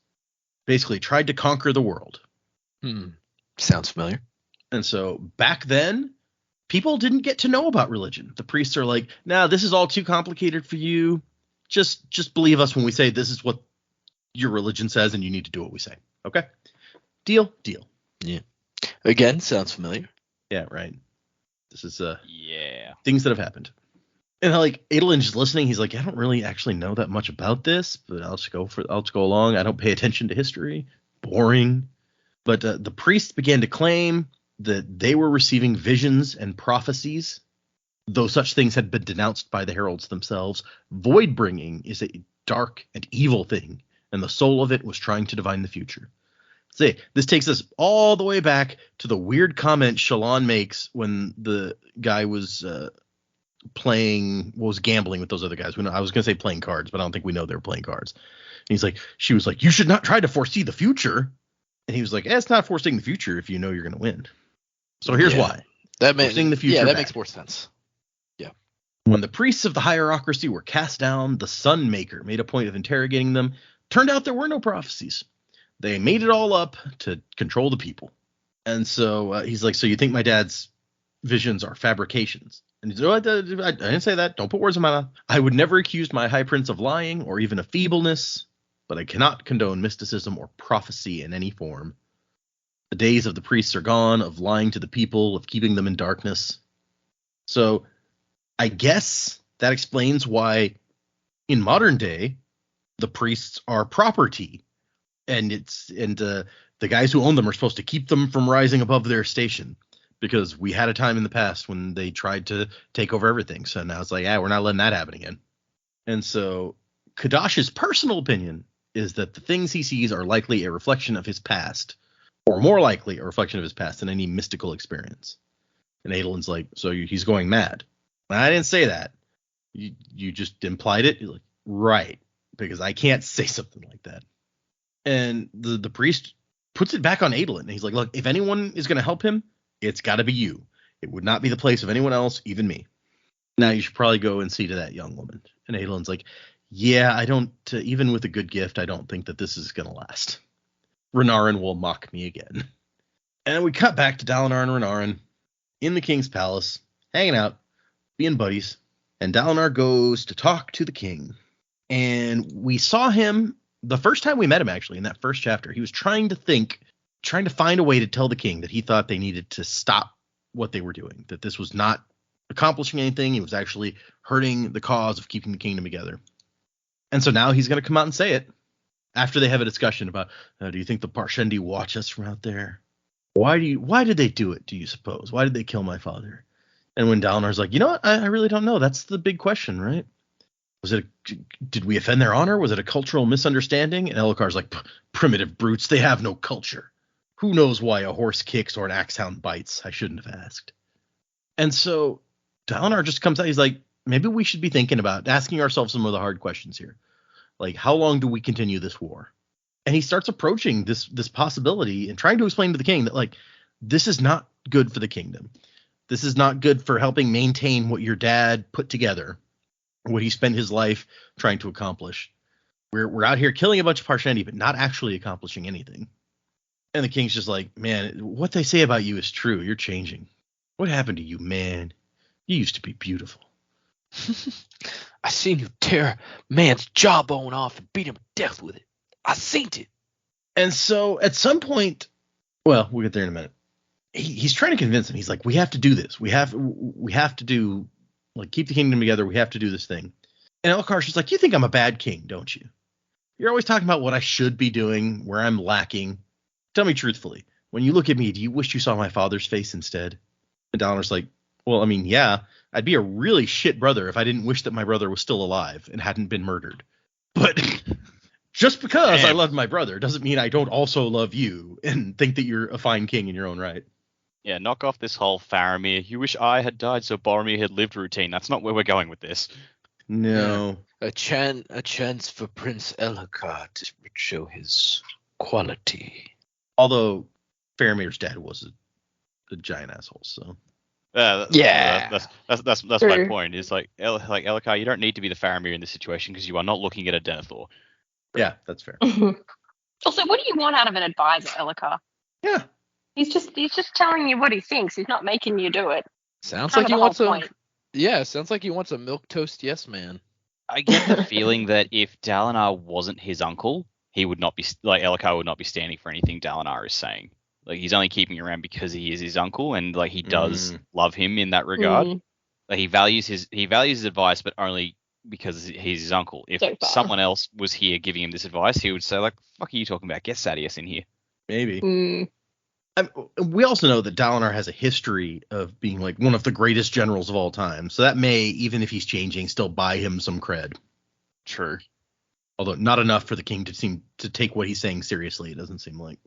A: basically tried to conquer the world.
E: Sounds familiar.
A: And so back then, people didn't get to know about religion. The priests are like, nah, this is all too complicated for you. Just believe us when we say this is what your religion says and you need to do what we say. Okay? Deal.
E: Yeah. Again, sounds familiar.
A: Yeah, right. This is
B: Yeah.
A: things that have happened. And like Adolin's just listening, he's like, I don't really actually know that much about this, but I'll just go along. I don't pay attention to history. Boring. But the priests began to claim that they were receiving visions and prophecies, though such things had been denounced by the heralds themselves. Void bringing is a dark and evil thing, and the soul of it was trying to divine the future. See, this takes us all the way back to the weird comment Shallan makes when the guy was gambling with those other guys. I was going to say playing cards, but I don't think we know they were playing cards. And she was like, you should not try to foresee the future. And he was like, it's not foreseeing the future if you know you're going to win. So here's why. Foreseeing the future
E: that
A: bad.
E: makes more sense. Yeah.
A: When the priests of the hierocracy were cast down, the Sun Maker made a point of interrogating them. Turned out there were no prophecies. They made it all up to control the people. And so he's like, so you think my dad's visions are fabrications? And he's like, oh, I didn't say that. Don't put words in my mouth. I would never accuse my high prince of lying or even of feebleness, but I cannot condone mysticism or prophecy in any form. The days of the priests are gone, of lying to the people, of keeping them in darkness. So I guess that explains why in modern day, the priests are property. And the guys who own them are supposed to keep them from rising above their station, because we had a time in the past when they tried to take over everything. So now it's like, we're not letting that happen again. And so Kadash's personal opinion is that the things he sees are likely a reflection of his past, or more likely a reflection of his past than any mystical experience. And Adolin's like, so he's going mad. I didn't say that. You just implied it. You're like, right, because I can't say something like that. And the priest puts it back on Adolin. And he's like, look, if anyone is going to help him, it's got to be you. It would not be the place of anyone else, even me. Now you should probably go and see to that young woman. And Adolin's like, yeah, I don't, even with a good gift, I don't think that this is going to last. Renarin will mock me again. And we cut back to Dalinar and Renarin in the king's palace, hanging out, being buddies. And Dalinar goes to talk to the king. And we saw him the first time we met him, actually, in that first chapter. He was trying to find a way to tell the king that he thought they needed to stop what they were doing, that this was not accomplishing anything. He was actually hurting the cause of keeping the kingdom together. And so now he's going to come out and say it after they have a discussion about, do you think the Parshendi watch us from out there? Why did they do it, do you suppose? Why did they kill my father? And when Dalinar's like, you know what? I really don't know. That's the big question, right? Did we offend their honor? Was it a cultural misunderstanding? And Elhokar's like, primitive brutes, they have no culture. Who knows why a horse kicks or an axe hound bites? I shouldn't have asked. And so Dalinar just comes out. He's like, maybe we should be thinking about asking ourselves some of the hard questions here. Like, how long do we continue this war? And he starts approaching this possibility and trying to explain to the king that, like, this is not good for the kingdom. This is not good for helping maintain what your dad put together, what he spent his life trying to accomplish. We're out here killing a bunch of Parshendi, but not actually accomplishing anything. And the king's just like, man, what they say about you is true. You're changing. What happened to you, man? You used to be beautiful.
E: I seen you tear man's jawbone off and beat him to death with it. I seen it.
A: And so at some point, well, we'll get there in a minute. He's trying to convince him. He's like, we have to do this. We have to do, like, keep the kingdom together. We have to do this thing. And Elhokar's just like, you think I'm a bad king, don't you? You're always talking about what I should be doing, where I'm lacking. Tell me truthfully, when you look at me, do you wish you saw my father's face instead? And Dalinar's like, well, I mean, yeah, I'd be a really shit brother if I didn't wish that my brother was still alive and hadn't been murdered. But just because I love my brother doesn't mean I don't also love you and think that you're a fine king in your own right.
B: Yeah, knock off this whole Faramir, you wish I had died so Boromir had lived routine. That's not where we're going with this.
A: No.
E: A chance for Prince Elhokar to show his quality.
A: Although Faramir's dad was a giant asshole, so.
E: Yeah.
B: That's my point. It's like Elhokar, you don't need to be the Faramir in this situation because you are not looking at a Denethor.
A: Yeah, that's fair.
C: Also, what do you want out of an advisor, Elhokar?
A: Yeah.
C: He's just telling you what he thinks. He's not making you do it.
E: Sounds
C: Kind
E: like
C: of
E: he
C: the
E: wants
C: whole
E: some.
C: point.
E: Yeah, sounds like he wants a milquetoast yes man.
B: I get the feeling that if Dalinar wasn't his uncle, he would not be like Elhokar would not be standing for anything Dalinar is saying. Like, he's only keeping around because he is his uncle, and like he does love him in that regard. Like, he values his advice, but only because he's his uncle. If someone else was here giving him this advice, he would say, like, "Fuck are you talking about? Get Sadeas in here."
A: Maybe. We also know that Dalinar has a history of being like one of the greatest generals of all time, so that may, even if he's changing, still buy him some cred.
B: True.
A: Although not enough for the king to seem to take what he's saying seriously. It doesn't seem like.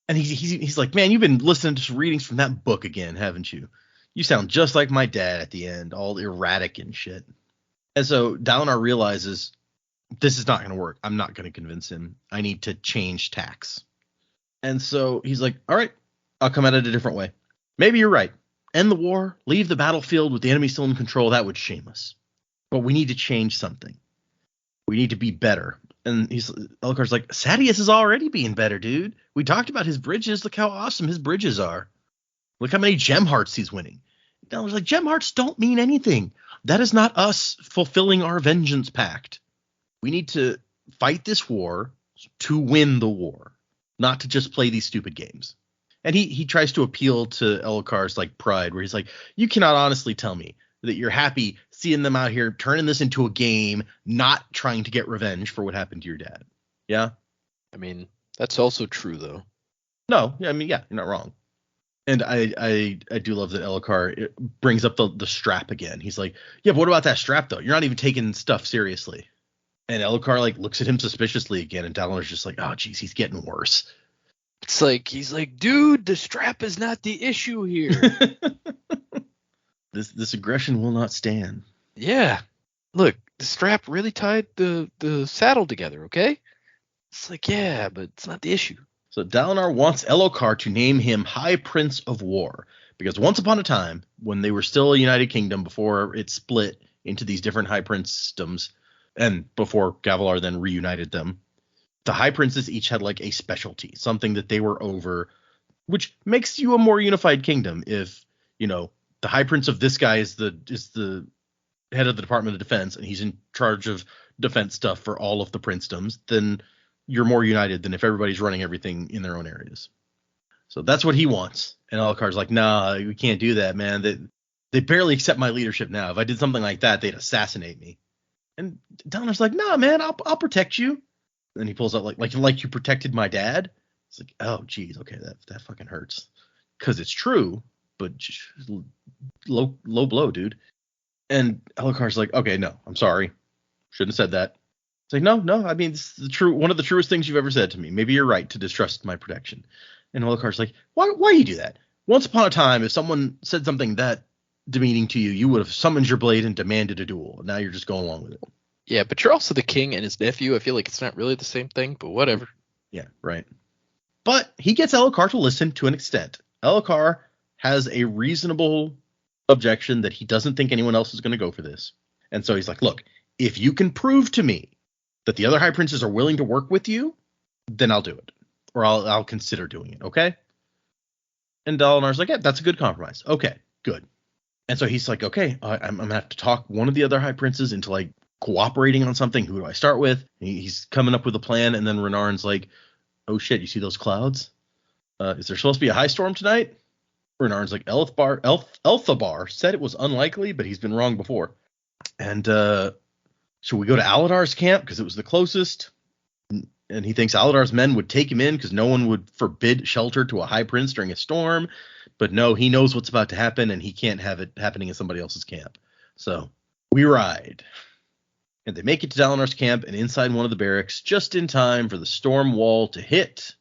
A: And he's like, man, you've been listening to some readings from that book again, haven't you? You sound just like my dad at the end, all erratic and shit. And so Dalinar realizes this is not going to work. I'm not going to convince him. I need to change tacks. And so he's like, all right, I'll come at it a different way. Maybe you're right. End the war, leave the battlefield with the enemy still in control. That would shame us. But we need to change something. We need to be better. And Elhokar's like, Sadeas is already being better, dude. We talked about his bridges. Look how awesome his bridges are. Look how many gem hearts he's winning. Dalinar's like, gem hearts don't mean anything. That is not us fulfilling our vengeance pact. We need to fight this war to win the war, not to just play these stupid games. And he tries to appeal to Elhokar's like pride, where he's like, you cannot honestly tell me that you're happy seeing them out here turning this into a game, not trying to get revenge for what happened to your dad. Yeah?
E: I mean, that's also true, though.
A: No, I mean, yeah, you're not wrong. And I do love that Elhokar brings up the strap again. He's like, yeah, but what about that strap, though? You're not even taking stuff seriously. And Elhokar, like, looks at him suspiciously again, and Dalinar's just like, oh, geez, he's getting worse.
E: It's like, he's like, dude, the strap is not the issue here.
A: This aggression will not stand.
E: Yeah. Look, the strap really tied the saddle together, okay? It's like, yeah, but it's not the issue.
A: So Dalinar wants Elhokar to name him High Prince of War, because once upon a time, when they were still a united kingdom before it split into these different high princedoms, and before Gavilar then reunited them, the high princes each had like a specialty, something that they were over, which makes you a more unified kingdom. If, you know, the high prince of this guy is the head of the Department of Defense, and he's in charge of defense stuff for all of the princedoms, then you're more united than if everybody's running everything in their own areas. So that's what he wants. And Elhokar's like, nah, we can't do that, man. They barely accept my leadership now. If I did something like that, they'd assassinate me. And Dalinar's like, nah, man, I'll protect you. And he pulls out like you protected my dad. It's like, oh, geez, okay, that fucking hurts. Because it's true, but low blow, dude. And Alucard's like, okay, no, I'm sorry. Shouldn't have said that. It's like, no, I mean, this is one of the truest things you've ever said to me. Maybe you're right to distrust my protection. And Alucard's like, why do you do that? Once upon a time, if someone said something that demeaning to you, you would have summoned your blade and demanded a duel. Now you're just going along with it.
E: Yeah, but you're also the king and his nephew. I feel like it's not really the same thing, but whatever.
A: Yeah, right. But he gets Alucard to listen to an extent. Alucard has a reasonable objection that he doesn't think anyone else is going to go for this. And so he's like, look, if you can prove to me that the other high princes are willing to work with you, then I'll do it. Or I'll consider doing it, okay? And Dalinar's like, yeah, that's a good compromise. Okay, good. And so he's like, okay, I'm going to have to talk one of the other high princes into like cooperating on something. Who do I start with? He's coming up with a plan, and then Renarn's like, oh shit, you see those clouds? Is there supposed to be a high storm tonight? Renarn's like, Elthabar said it was unlikely, but he's been wrong before. And should we go to Aladar's camp because it was the closest? And he thinks Aladar's men would take him in because no one would forbid shelter to a high prince during a storm. But no, he knows what's about to happen, and he can't have it happening in somebody else's camp. So we ride. And they make it to Dalinar's camp and inside one of the barracks just in time for the storm wall to hit.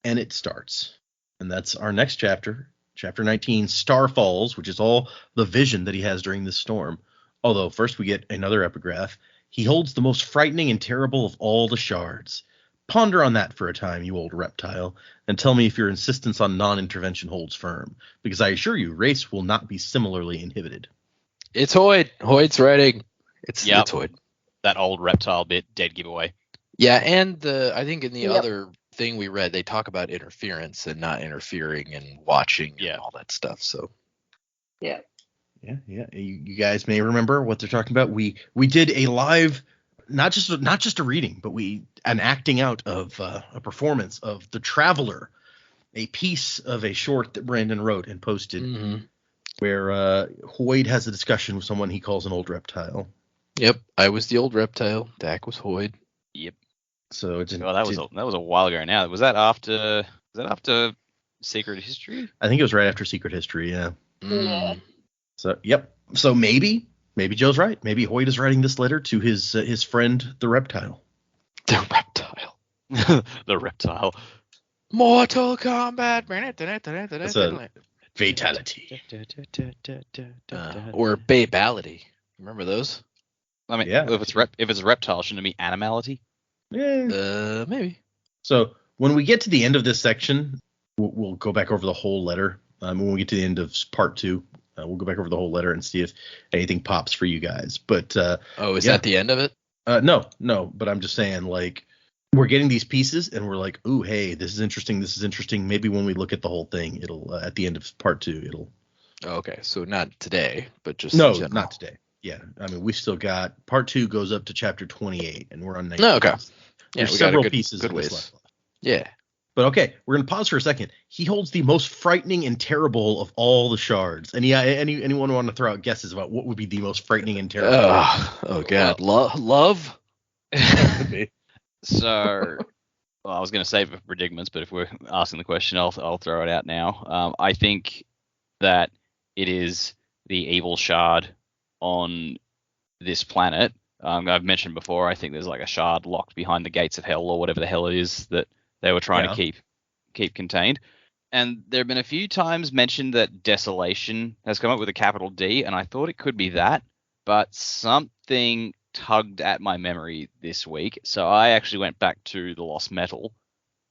A: And it starts. And that's our next chapter, chapter 19, Starfalls, which is all the vision that he has during this storm. Although first we get another epigraph. He holds the most frightening and terrible of all the shards. Ponder on that for a time, you old reptile, and tell me if your insistence on non-intervention holds firm, because I assure you, race will not be similarly inhibited.
E: It's Hoyd. Hoyd's writing. It's Hoyd.
B: That old reptile bit, dead giveaway.
E: Yeah, and I think in the other thing we read, they talk about interference and not interfering and watching and all that stuff. So
C: yeah.
A: You guys may remember what they're talking about. We did a live, not just a reading, but an acting out of a performance of The Traveler, a piece of a short that Brandon wrote and posted, where Hoyd has a discussion with someone he calls an old reptile.
E: Yep, I was the old reptile. Dak was Hoyd.
B: Yep.
A: So it's
B: that was a while ago now. Was that after Secret History?
A: I think it was right after Secret History. Yeah.
C: Yeah.
A: So So maybe Joe's right. Maybe Hoyd is writing this letter to his friend the reptile.
E: The reptile.
B: The reptile.
E: Mortal Kombat.
A: That's a fatality.
E: Or babality. Remember those?
B: I mean, if it's reptile, shouldn't it be animality?
A: Yeah.
E: Maybe.
A: So when we get to the end of this section, we'll go back over the whole letter. When we get to the end of part 2, we'll go back over the whole letter and see if anything pops for you guys. But
E: is that the end of it?
A: No. But I'm just saying, like, we're getting these pieces and we're like, ooh, hey, this is interesting. Maybe when we look at the whole thing, it'll at the end of part 2, it'll.
E: Okay, so not today, but just
A: no,
E: in general.
A: Not today. Yeah, I mean, we still got part 2 goes up to chapter 28, and we're on 19.
E: Oh, okay.
A: There's
E: we
A: several
E: got
A: pieces
E: good
A: of this
E: ways.
A: left.
E: Yeah.
A: But okay, we're gonna pause for a second. He holds the most frightening and terrible of all the shards. Anyone want to throw out guesses about what would be the most frightening and terrible?
E: Oh God, love.
B: So, I was going to save it for predicaments, but if we're asking the question, I'll throw it out now. I think that it is the evil shard on this planet. I've mentioned before, I think there's like a shard locked behind the gates of hell or whatever the hell it is that they were trying to keep contained. And there have been a few times mentioned that desolation has come up with a capital D, and I thought it could be that, but something tugged at my memory this week. So I actually went back to the Lost Metal,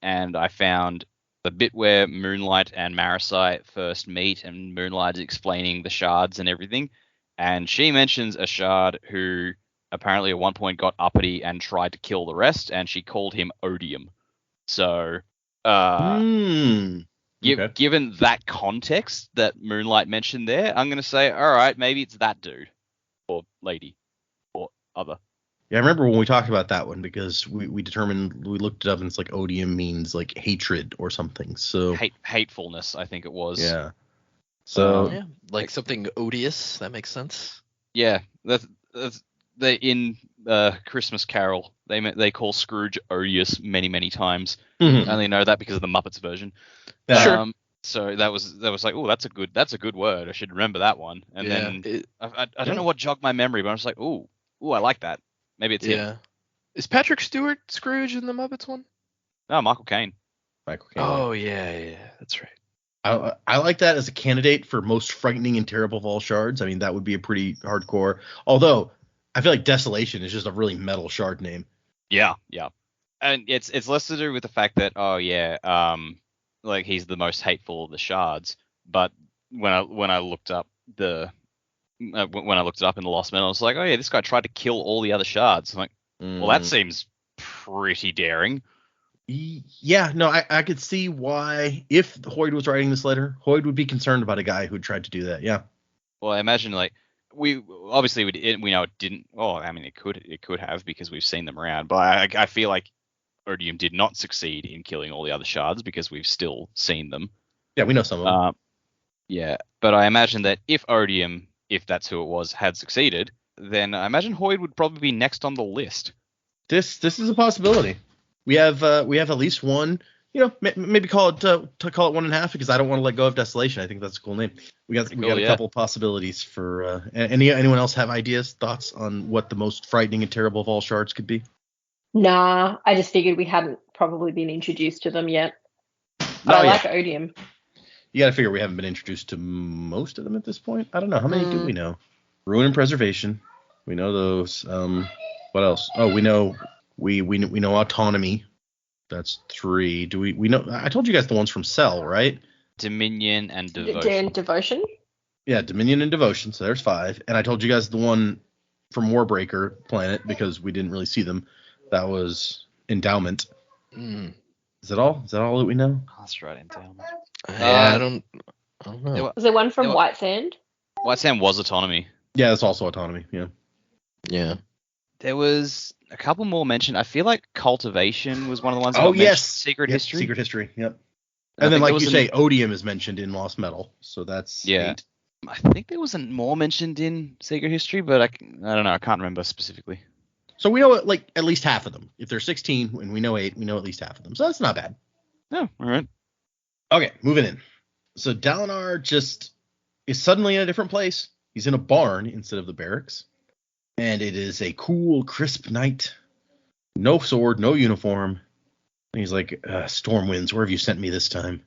B: and I found the bit where Moonlight and Marasite first meet, and Moonlight's explaining the shards and everything. And she mentions a shard who apparently at one point got uppity and tried to kill the rest, and she called him Odium. So, given that context that Moonlight mentioned there, I'm going to say, all right, maybe it's that dude or lady or other.
A: Yeah, I remember when we talked about that one because we looked it up and it's like odium means like hatred or something. So
B: hatefulness, I think it was.
A: Yeah. So
E: Yeah, like something odious. That makes sense.
B: Yeah, that's they in Christmas Carol. They call Scrooge odious many times.
A: mhm.
B: I only know that because of the Muppets version.
A: Sure.
B: So that was like, oh, that's a good word. I should remember that one. And
E: Yeah,
B: then I don't know what jogged my memory, but I was like, ooh, I like that. Maybe it's him.
E: Yeah. Is Patrick Stewart Scrooge in the Muppets one?
B: No, Michael Caine.
A: Michael Caine.
E: Oh yeah, that's right.
A: I like that as a candidate for most frightening and terrible of all shards. I mean, that would be a pretty hardcore. Although I feel like Desolation is just a really metal shard name.
B: Yeah. And it's less to do with the fact that like he's the most hateful of the shards. But when I looked up when I looked it up in the Lost Metal, I was like, oh yeah, this guy tried to kill all the other shards. I'm like, well, that seems pretty daring.
A: Yeah, no, I could see why, if Hoyd was writing this letter, Hoyd would be concerned about a guy who tried to do that. Yeah.
B: Well, I imagine like we know it didn't. Oh, I mean, it could have because we've seen them around. But I feel like Odium did not succeed in killing all the other shards because we've still seen them.
A: Yeah, we know some of them.
B: Yeah, but I imagine that if Odium, if that's who it was, had succeeded, then I imagine Hoyd would probably be next on the list.
A: This is a possibility. We have at least one. Maybe call it 1.5 because I don't want to let go of Desolation. I think that's a cool name. We got a couple possibilities for. Anyone else have ideas, thoughts on what the most frightening and terrible of all shards could be?
C: Nah, I just figured we hadn't probably been introduced to them yet. But I like Odium.
A: You got to figure we haven't been introduced to most of them at this point. I don't know. How many do we know? Ruin and Preservation. We know those. What else? Oh, we know Autonomy. That's 3. Do we know? I told you guys the ones from Cell, right?
B: Dominion and Devotion.
C: Devotion?
A: Yeah, Dominion and Devotion. So there's 5. And I told you guys the one from Warbreaker Planet because we didn't really see them. That was Endowment. Is that all? Is that all that we know?
B: That's right, Endowment.
E: I don't know.
C: Was there one from White Sand?
B: White Sand was Autonomy.
A: Yeah, that's also Autonomy. Yeah.
E: Yeah.
B: There was a couple more mentioned. I feel like Cultivation was one of the ones. Secret History.
A: Secret History. Yep. And then, like you say, Odium is mentioned in Lost Metal, so that's 8.
B: I think there was more mentioned in Secret History, but I don't know. I can't remember specifically.
A: So we know like at least half of them. If there's 16 and we know 8, we know at least half of them. So that's not bad.
B: Oh, all right.
A: Okay, moving in. So Dalinar just is suddenly in a different place. He's in a barn instead of the barracks. And it is a cool, crisp night. No sword, no uniform. And he's like, Storm winds, where have you sent me this time?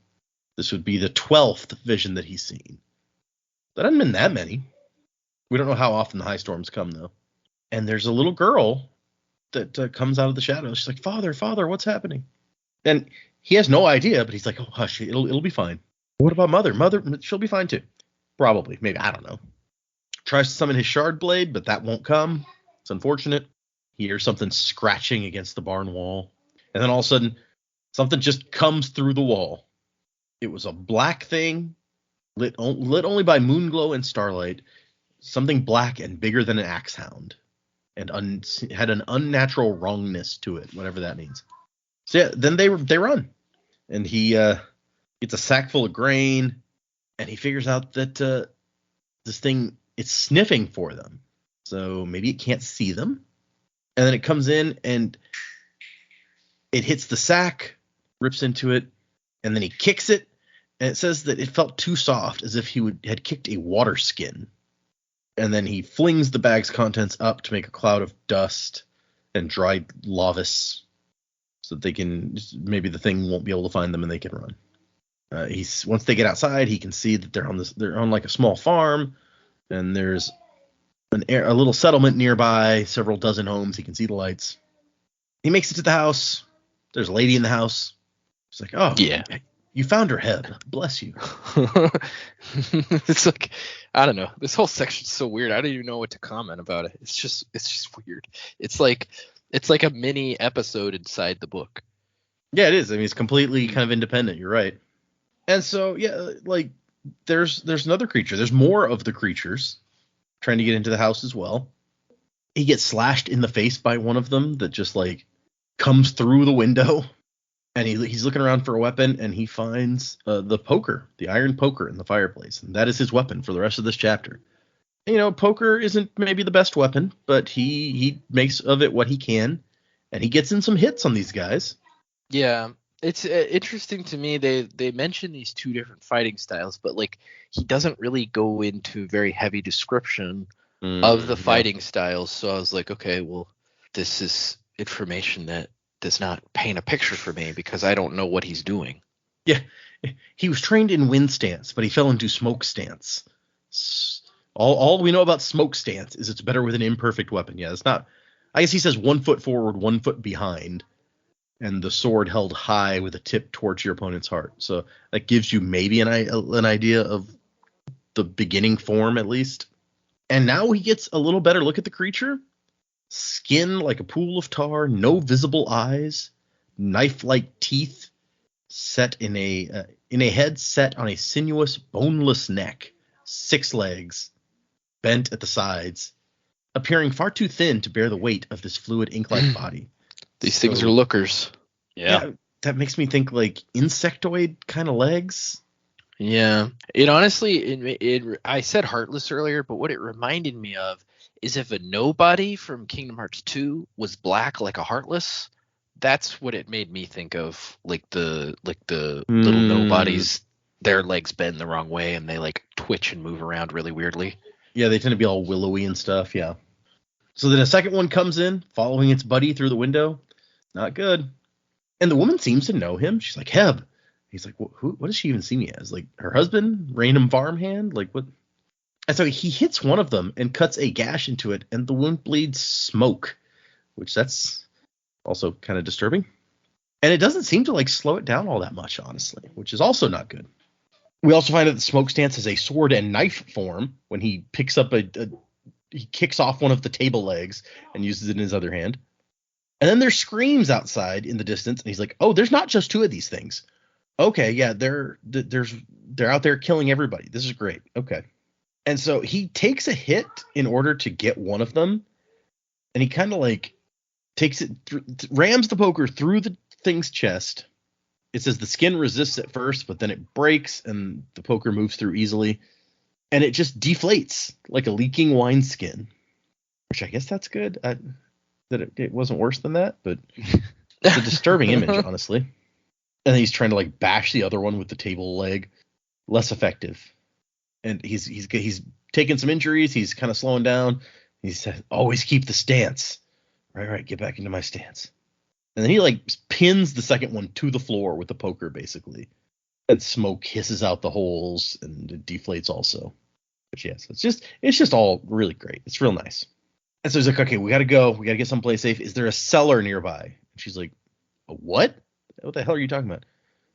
A: This would be the 12th vision that he's seen. That hasn't been that many. We don't know how often the high storms come, though. And there's a little girl that comes out of the shadows. She's like, Father, what's happening? And he has no idea, but he's like, oh, hush, it'll be fine. What about Mother? Mother, she'll be fine too. Probably, maybe, I don't know. Tries to summon his shard blade, but that won't come. It's unfortunate. He hears something scratching against the barn wall. And then all of a sudden, something just comes through the wall. It was a black thing, lit only by moon glow and starlight. Something black and bigger than an axe hound. And had an unnatural wrongness to it, whatever that means. So yeah, then they run. And he gets a sack full of grain. And he figures out that this thing, it's sniffing for them. So maybe it can't see them. And then it comes in and it hits the sack, rips into it, and then he kicks it. And it says that it felt too soft, as if he had kicked a water skin. And then he flings the bag's contents up to make a cloud of dust and dried lavis, so that they can, maybe the thing won't be able to find them and they can run. Once they get outside, he can see that they're on like a small farm, and there's a little settlement nearby, several dozen homes. He can see the lights. He makes it to the house. There's a lady in the house. She's like, oh, yeah, you found her head. Bless you.
E: It's like, I don't know. This whole section's so weird. I don't even know what to comment about it. It's just weird. It's like a mini episode inside the book.
A: Yeah, it is. I mean, it's completely kind of independent. You're right. And so, yeah, like there's another creature. There's more of the creatures trying to get into the house as well. He gets slashed in the face by one of them that just like comes through the window And he's looking around for a weapon, and he finds the poker, the iron poker in the fireplace. And that is his weapon for the rest of this chapter. You know, poker isn't maybe the best weapon, but he makes of it what he can, and he gets in some hits on these guys.
E: Yeah, it's interesting to me. They mention these two different fighting styles, but like he doesn't really go into very heavy description of the fighting styles. So I was like, okay, well, this is information that does not paint a picture for me because I don't know what he's doing.
A: Yeah, he was trained in wind stance, but he fell into smoke stance. All we know about smoke stance is it's better with an imperfect weapon. Yeah, it's not. I guess he says 1 foot forward, 1 foot behind, and the sword held high with a tip towards your opponent's heart. So that gives you maybe an idea of the beginning form at least. And now he gets a little better look at the creature. Skin like a pool of tar, no visible eyes, knife-like teeth, set in a head set on a sinuous, boneless neck, 6 legs, bent at the sides, appearing far too thin to bear the weight of this fluid ink-like body.
E: These things are lookers.
B: Yeah.
A: That makes me think like insectoid kind of legs.
E: Yeah. It honestly, I said heartless earlier, but what it reminded me of is if a nobody from Kingdom Hearts 2 was black like a heartless, that's what it made me think of. Like the little nobodies, their legs bend the wrong way and they like twitch and move around really weirdly.
A: Yeah, they tend to be all willowy and stuff, yeah. So then a second one comes in, following its buddy through the window. Not good. And the woman seems to know him. She's like, Heb. He's like, what does she even see me as? Like, her husband? Random farmhand? Like, what? And so he hits one of them and cuts a gash into it, and the wound bleeds smoke, which that's also kind of disturbing. And it doesn't seem to, like, slow it down all that much, honestly, which is also not good. We also find that the smoke stance has a sword and knife form when he picks up he kicks off one of the table legs and uses it in his other hand. And then there's screams outside in the distance, and he's like, oh, there's not just 2 of these things. Okay, yeah, they're out there killing everybody. This is great. Okay. And so he takes a hit in order to get one of them, and he kind of like takes it, rams the poker through the thing's chest. It says the skin resists at first, but then it breaks, and the poker moves through easily, and it just deflates like a leaking wineskin, which I guess that's good. That it wasn't worse than that, but it's a disturbing image, honestly. And then he's trying to like bash the other one with the table leg, less effective. And he's taking some injuries. He's kind of slowing down. He says, "Always keep the stance." Right, get back into my stance. And then he like pins the second one to the floor with the poker, basically. And smoke hisses out the holes, and it deflates also. But yes, it's just all really great. It's real nice. And so he's like, okay, we got to go. We got to get someplace safe. Is there a cellar nearby? And she's like, a what? What the hell are you talking about?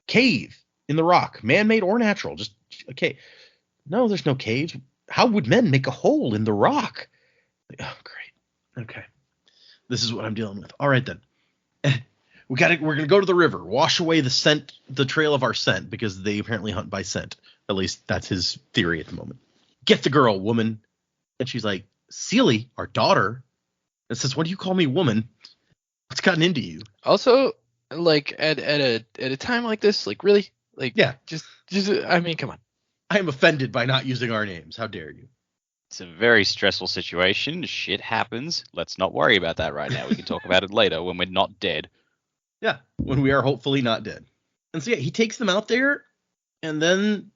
A: Cave in the rock, man-made or natural. Just okay. No, there's no caves. How would men make a hole in the rock? Like, oh, great. Okay. This is what I'm dealing with. All right, then. We're going to go to the river, wash away the trail of our scent, because they apparently hunt by scent. At least that's his theory at the moment. Get the girl, woman. And she's like, Seely, our daughter, and says, what do you call me, woman? What's gotten into you?
E: Also, like at a time like this, like really, like
A: yeah,
E: just I mean, come on.
A: I am offended by not using our names. How dare you?
B: It's a very stressful situation. Shit happens. Let's not worry about that right now. We can talk about it later when we're not dead.
A: Yeah, when we are hopefully not dead. And so yeah, he takes them out there and then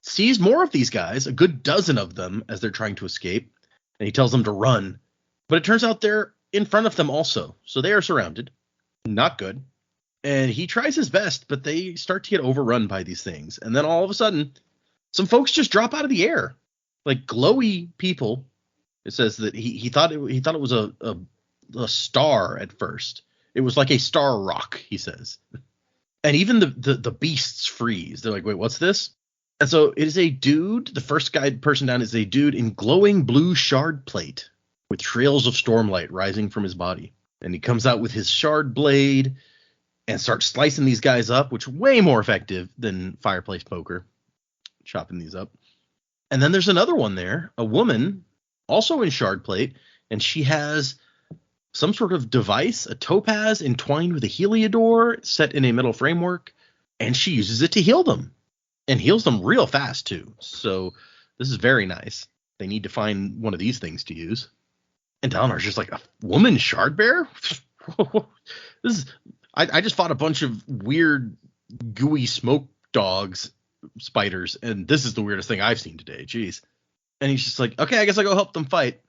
A: sees more of these guys, a good dozen of them, as they're trying to escape. And he tells them to run. But it turns out they're in front of them also. So they are surrounded. Not good. And he tries his best, but they start to get overrun by these things. And then all of a sudden, some folks just drop out of the air. Like glowy people. It says that he thought it was a star at first. It was like a star rock, he says. And even the beasts freeze. They're like, wait, what's this? And so it is a dude. The first person down is a dude in glowing blue shard plate with trails of stormlight rising from his body. And he comes out with his shard blade and starts slicing these guys up, which is way more effective than fireplace poker, chopping these up. And then there's another one there, a woman also in shard plate, and she has some sort of device, a topaz entwined with a heliodor set in a metal framework, and she uses it to heal them. And heals them real fast, too. So this is very nice. They need to find one of these things to use. And Dalinar's just like, a woman shard bearer? This is, I just fought a bunch of weird, gooey smoke dogs, spiders, and this is the weirdest thing I've seen today. Jeez. And he's just like, okay, I guess I'll go help them fight.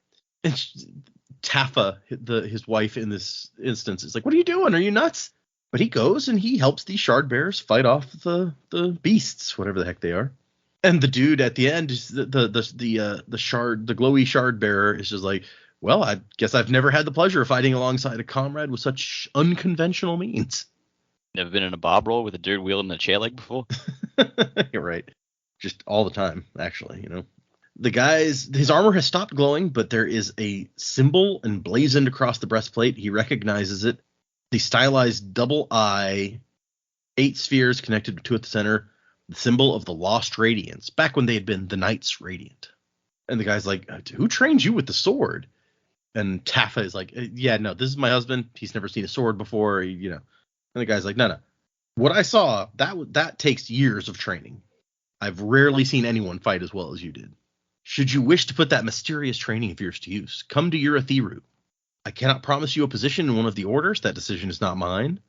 A: And Taffa, his wife in this instance, is like, what are you doing? Are you nuts? But he goes and he helps these shard bearers fight off the beasts, whatever the heck they are. And the dude at the end, is the glowy shard bearer, is just like, well, I guess I've never had the pleasure of fighting alongside a comrade with such unconventional means.
B: Never been in a bar brawl with a dude wielding a chair leg before?
A: You're right. Just all the time, actually, you know. The guy's, his armor has stopped glowing, but there is a symbol emblazoned across the breastplate. He recognizes it. The stylized double eye, 8 spheres connected to at the center, the symbol of the lost radiance, back when they had been the Knights Radiant. And the guy's like, who trained you with the sword? And Taffa is like, yeah, no, this is my husband. He's never seen a sword before, you know. And the guy's like, no. What I saw, that takes years of training. I've rarely seen anyone fight as well as you did. Should you wish to put that mysterious training of yours to use, come to Urathiru. I cannot promise you a position in one of the orders. That decision is not mine.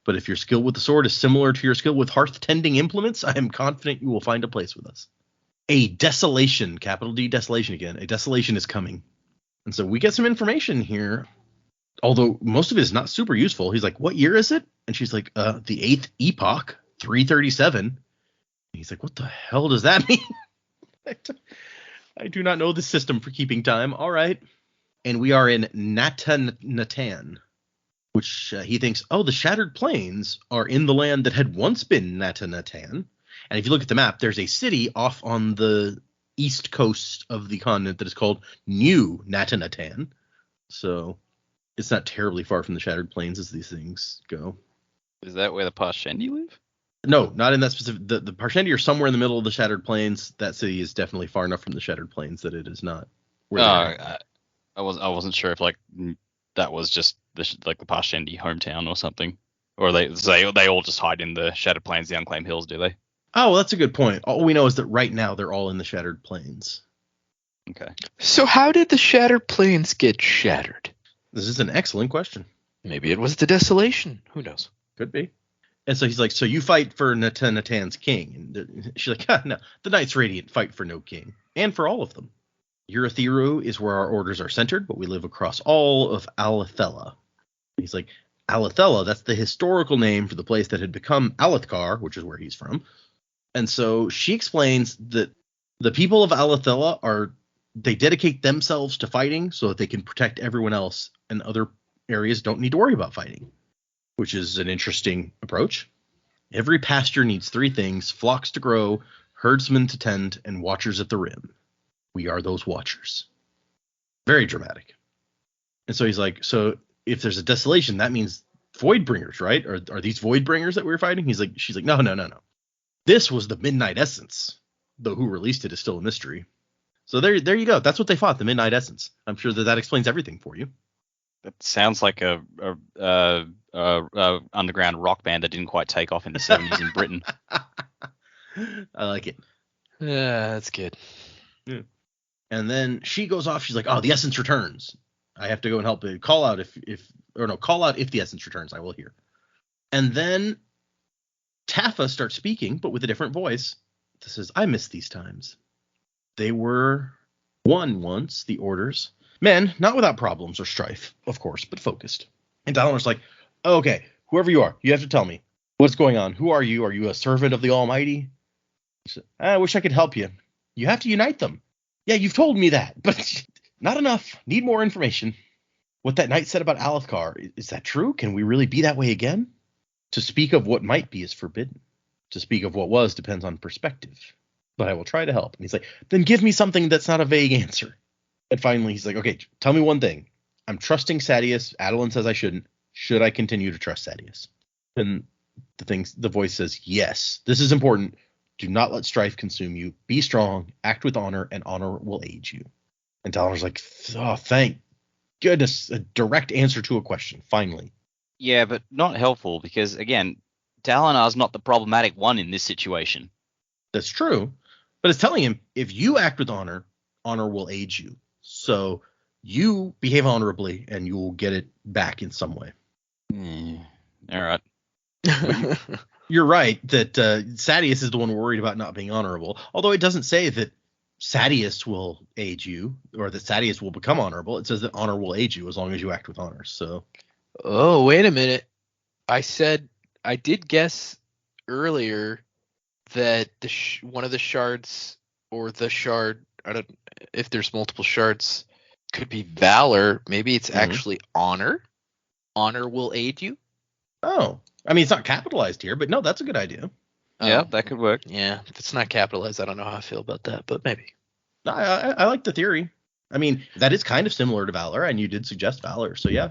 A: But if your skill with the sword is similar to your skill with hearth-tending implements, I am confident you will find a place with us. A desolation, capital D desolation again, a desolation is coming. And so we get some information here, although most of it is not super useful. He's like, what year is it? And she's like, the 8th epoch, 337. And he's like, what the hell does that mean? I do not know the system for keeping time. All right. And we are in Natanatan, which he thinks, the Shattered Plains are in the land that had once been Natanatan. And if you look at the map, there's a city off on the east coast of the continent that is called New Natanatan. So it's not terribly far from the Shattered Plains as these things go.
B: Is that where the Parshendi live?
A: No, not in that specific. The Parshendi are somewhere in the middle of the Shattered Plains. That city is definitely far enough from the Shattered Plains that it is not.
B: I wasn't sure if like that was just the Parshendi hometown or something, or they all just hide in the Shattered Plains, the Unclaimed Hills, do they?
A: Oh, well, that's a good point. All we know is that right now they're all in the Shattered Plains.
B: Okay.
E: So how did the Shattered Plains get shattered?
A: This is an excellent question.
E: Maybe it was the desolation. Who knows?
A: Could be. And so he's like, so you fight for Natan's king. And she's like, no, the Knights Radiant fight for no king. And for all of them. Urathiru is where our orders are centered, but we live across all of Alethela. He's like, Alethela, that's the historical name for the place that had become Alethkar, which is where he's from. And so she explains that the people of Alethela they dedicate themselves to fighting so that they can protect everyone else, and other areas don't need to worry about fighting, which is an interesting approach. Every pasture needs 3 things: flocks to grow, herdsmen to tend, and watchers at the rim. We are those watchers. Very dramatic. And so he's like, so if there's a desolation, that means Voidbringers, right? Are these Voidbringers that we're fighting? She's like, no. This was the Midnight Essence, though who released it is still a mystery. So there you go. That's what they fought, the Midnight Essence. I'm sure that explains everything for you.
B: That sounds like a underground rock band that didn't quite take off in the 70s in Britain.
A: I like it.
E: Yeah, that's good.
A: Yeah. And then she goes off. She's like, the Essence returns. I have to go and help it. Call out if the Essence returns. I will hear. And then Taffa starts speaking, but with a different voice. This says, I miss these times. They were one once, the orders. Men, not without problems or strife, of course, but focused. And Dalinar's like, okay, whoever you are, you have to tell me. What's going on? Who are you? Are you a servant of the Almighty? He said, I wish I could help you. You have to unite them. Yeah, you've told me that, but not enough. Need more information. What that knight said about Alethkar, is that true? Can we really be that way again? To speak of what might be is forbidden. To speak of what was depends on perspective. But I will try to help. And he's like, then give me something that's not a vague answer. And finally, he's like, okay, tell me one thing. I'm trusting Sadeas. Adeline says I shouldn't. Should I continue to trust Sadeas? And the voice says, yes, this is important. Do not let strife consume you. Be strong, act with honor, and honor will aid you. And Dalinar's like, thank goodness, a direct answer to a question, finally.
B: Yeah, but not helpful because, again, Dalinar's not the problematic one in this situation.
A: That's true. But it's telling him, if you act with honor, honor will aid you. So you behave honorably, and you will get it back in some way.
B: All right.
A: You're right that Sadeas is the one worried about not being honorable, although it doesn't say that Sadeas will aid you or that Sadeas will become honorable. It says that honor will aid you as long as you act with honor. So,
E: Oh, wait a minute. I did guess earlier that one of the shards or the shard, I don't, if there's multiple shards, could be valor. Maybe it's actually honor. Honor will aid you.
A: oh, I mean, it's not capitalized here, but no, that's a good idea.
B: Yeah, that could work.
E: Yeah, if it's not capitalized, I don't know how I feel about that, but maybe.
A: I like the theory. I mean, that is kind of similar to valor, and you did suggest valor, so yeah.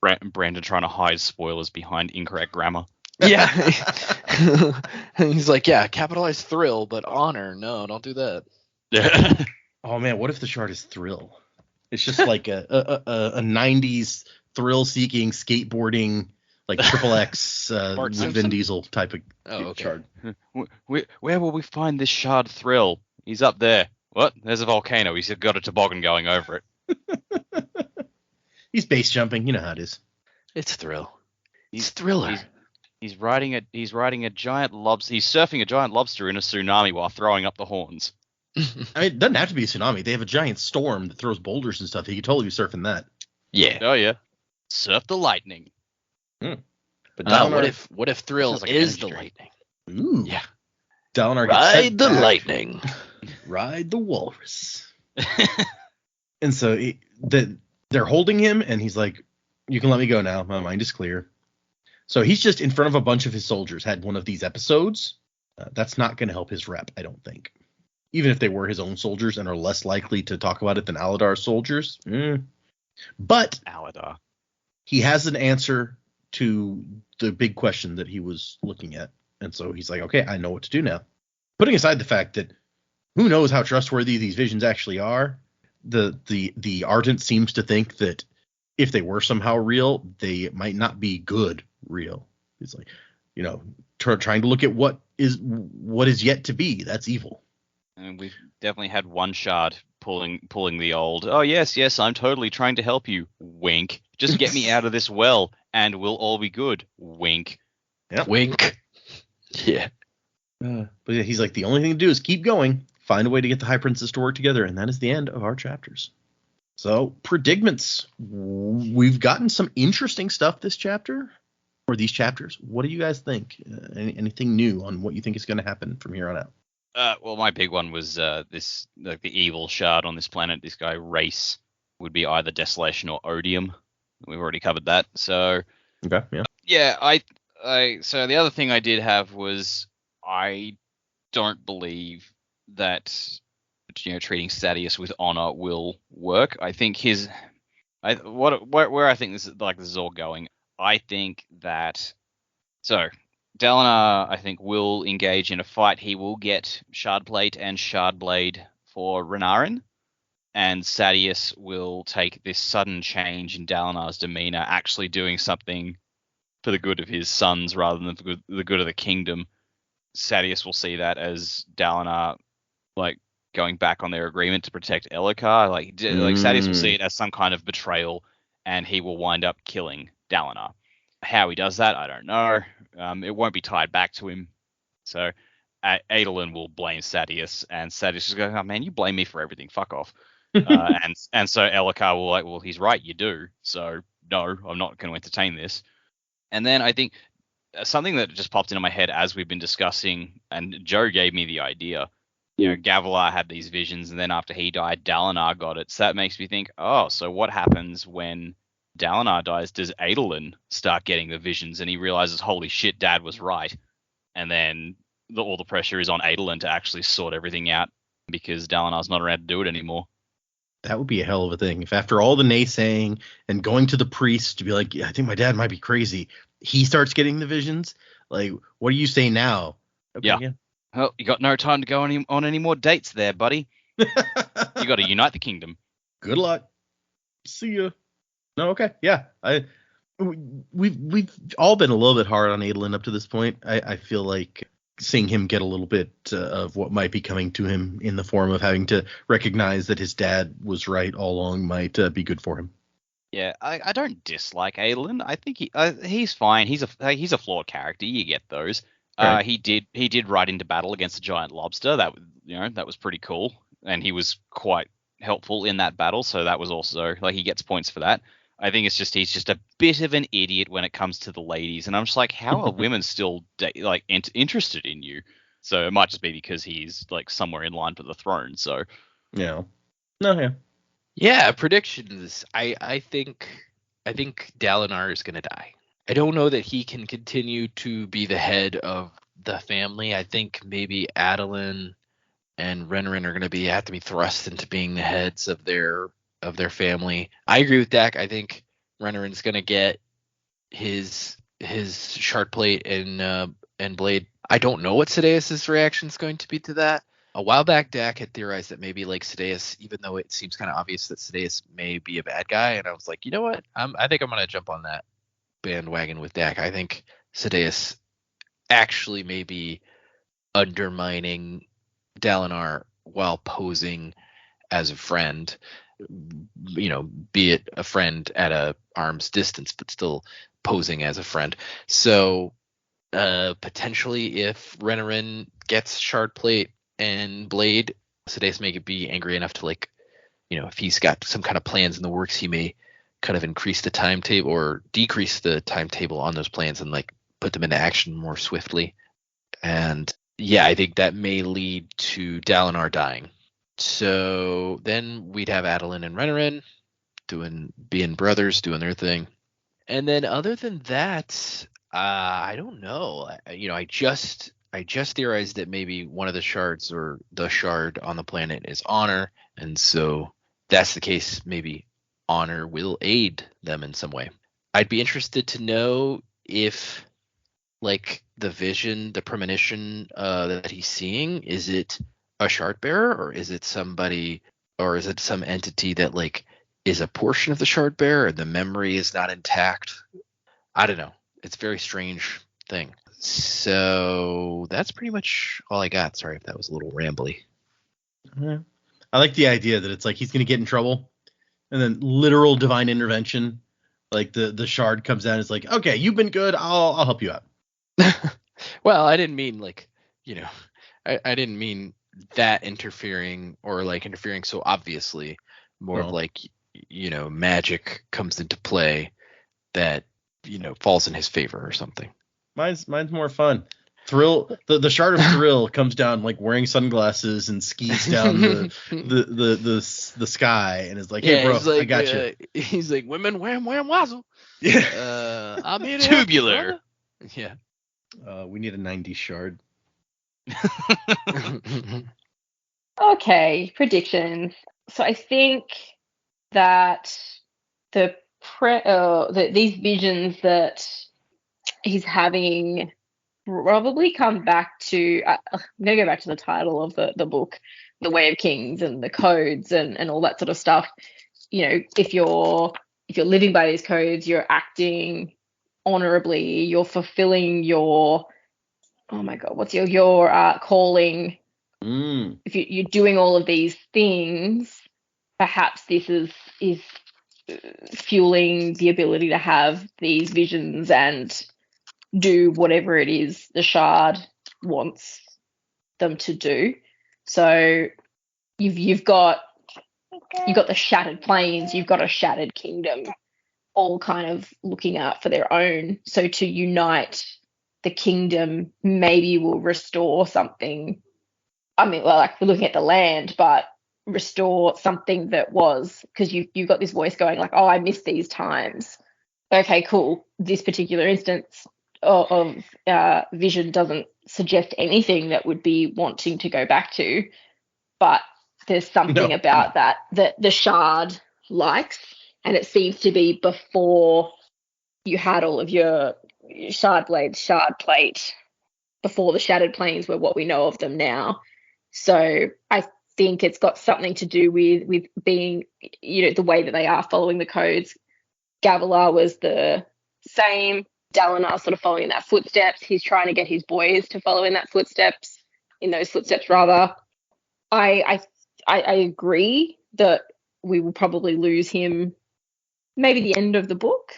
B: Brandon trying to hide spoilers behind incorrect grammar.
E: Yeah. And he's like, yeah, capitalize thrill, but honor, no, don't do that.
B: Yeah.
A: Oh man, what if the shard is thrill? It's just like a 90s thrill-seeking skateboarding, like Triple X with Vin Diesel type of shard.
B: Where will we find this shard thrill? He's up there. What? There's a volcano. He's got a toboggan going over it.
A: He's base jumping. You know how it is.
E: It's thrill. He's thriller.
B: He's riding a giant lobster. He's surfing a giant lobster in a tsunami while throwing up the horns.
A: I mean, it doesn't have to be a tsunami. They have a giant storm that throws boulders and stuff. He could totally be surfing that.
E: Yeah.
B: Oh yeah. Surf the lightning.
A: But
E: what if thrill
B: like
E: is the
B: drink.
E: lightning?
A: Ooh.
E: Yeah.
A: Dalinar gets
E: Ride
A: sent
E: the
A: back.
E: lightning.
A: Ride the walrus. And so they're holding him, and he's like, you can let me go now. My mind is clear. So he's just in front of a bunch of his soldiers, had one of these episodes. That's not going to help his rep, I don't think. Even if they were his own soldiers and are less likely to talk about it than Aladar's soldiers. But
B: Aladar.
A: he has an answer to the big question that he was looking at. And so he's like, okay, I know what to do now. Putting aside the fact that who knows how trustworthy these visions actually are, the Ardent seems to think that if they were somehow real, they might not be good real. He's like, trying to look at what is yet to be. That's evil.
B: And we've definitely had one shard pulling the old, oh yes, I'm totally trying to help you. Wink. Just get me out of this well, and we'll all be good. Wink.
A: Yep.
E: Wink. Yeah.
A: But yeah, he's like, the only thing to do is keep going, find a way to get the High Princess to work together, and that is the end of our chapters. So, predicaments. We've gotten some interesting stuff this chapter, or these chapters. What do you guys think? Anything new on what you think is going to happen from here on out?
B: Well, my big one was this, like the evil shard on this planet. This guy Race would be either Desolation or Odium. We've already covered that. So
A: Okay, yeah.
B: Yeah, so the other thing I did have was I don't believe that treating Sadeas with honor will work. I think where I think this is all going. I think that Dalinar, I think, will engage in a fight. He will get Shardplate and Shardblade for Renarin, and Sadeas will take this sudden change in Dalinar's demeanor, actually doing something for the good of his sons rather than for the good of the kingdom. Sadeas will see that as Dalinar, going back on their agreement to protect Elhokar. Sadeas will see it as some kind of betrayal, and he will wind up killing Dalinar. How he does that, I don't know. It won't be tied back to him. So Adolin will blame Sadeas, and Sadeas is going, oh man, you blame me for everything. Fuck off. And so Elhokar will well, he's right, you do. So no, I'm not going to entertain this. And then I think something that just popped into my head as we've been discussing, and Joe gave me the idea. Gavilar had these visions, and then after he died, Dalinar got it. So that makes me think, so what happens when Dalinar dies? Does Adolin start getting the visions, and he realizes, holy shit, Dad was right? And then all the pressure is on Adolin to actually sort everything out because Dalinar's not around to do it anymore.
A: That would be a hell of a thing. If after all the naysaying and going to the priest to be like, I think my dad might be crazy, he starts getting the visions. Like, what do you say now? Okay,
B: yeah. Well, you got no time to go on any more dates there, buddy. You got to unite the kingdom.
A: Good luck. See ya. No, okay, yeah. We've all been a little bit hard on Adolin up to this point. I feel like seeing him get a little bit of what might be coming to him in the form of having to recognize that his dad was right all along might be good for him.
B: Yeah, I don't dislike Adolin. I think he's fine. He's a flawed character. You get those.
A: Right.
B: He did ride into battle against a giant lobster. That was pretty cool, and he was quite helpful in that battle. So that was also like he gets points for that. I think it's just he's just a bit of an idiot when it comes to the ladies, and I'm just like, how are women still interested in you? So it might just be because he's like somewhere in line for the throne. So
A: Yeah. No, yeah.
E: Yeah, predictions. I think Dalinar is gonna die. I don't know that he can continue to be the head of the family. I think maybe Adolin and Renarin are gonna have to be thrust into being the heads of their family. I agree with Dak. I think Renarin's gonna get his shard plate and blade. I don't know what Sidaeus' reaction is going to be to that. A while back, Dak had theorized that maybe like Sidaeus, even though it seems kind of obvious that Sidaeus may be a bad guy, and I was like, you know what? I think I'm gonna jump on that bandwagon with Dak. I think Sidaeus actually may be undermining Dalinar while posing as a friend. Be it a friend at a arm's distance, but still posing as a friend. So potentially, if Renarin gets shard plate and blade, Sidaeus may be angry enough to if he's got some kind of plans in the works, he may kind of increase the timetable or decrease the timetable on those plans and put them into action more swiftly. And yeah, I think that may lead to Dalinar dying. So then we'd have Adolin and Renarin being brothers, doing their thing. And then other than that, I don't know. I just theorized that maybe one of the shards or the shard on the planet is Honor, and so that's the case. Maybe Honor will aid them in some way. I'd be interested to know if the vision, the premonition that he's seeing, is it a shard bearer, or is it somebody, or is it some entity that is a portion of the shard bearer and the memory is not intact? I don't know. It's a very strange thing. So that's pretty much all I got. Sorry if that was a little rambly.
A: Yeah. I like the idea that it's he's going to get in trouble and then literal divine intervention. The shard comes down and is okay, you've been good. I'll help you out.
E: Well, I didn't mean I didn't mean that interfering or interfering so obviously. More of magic comes into play that falls in his favor or something.
A: Mine's more fun. Thrill, the shard of Thrill comes down wearing sunglasses and skis down the sky and is hey bro, I got you.
E: He's women wham wazzle.
A: Yeah.
E: I'm here to
B: tubular.
E: Yeah.
A: We need a 90s shard.
C: Okay, predictions. So I think that these visions that he's having probably come back to. I'm going to go back to the title of the book, The Way of Kings, and the codes and all that sort of stuff. If you're living by these codes, you're acting honorably, you're fulfilling your what's your calling. If you're doing all of these things, perhaps this is fueling the ability to have these visions and do whatever it is the shard wants them to do. So you've got the shattered plains, you've got a shattered kingdom, all kind of looking out for their own. So to unite the kingdom maybe will restore something. I mean, we're looking at the land, but restore something that was, because you got this voice going oh, I miss these times. Okay, cool. This particular instance of vision doesn't suggest anything that would be wanting to go back to, but there's something about that the shard likes, and it seems to be before you had all of your shard plate, before the shattered plains were what we know of them now. So I think it's got something to do with being, the way that they are following the codes. Gavilar was the same. Dalinar sort of following in that footsteps. He's trying to get his boys to follow in those footsteps rather. I agree that we will probably lose him maybe the end of the book,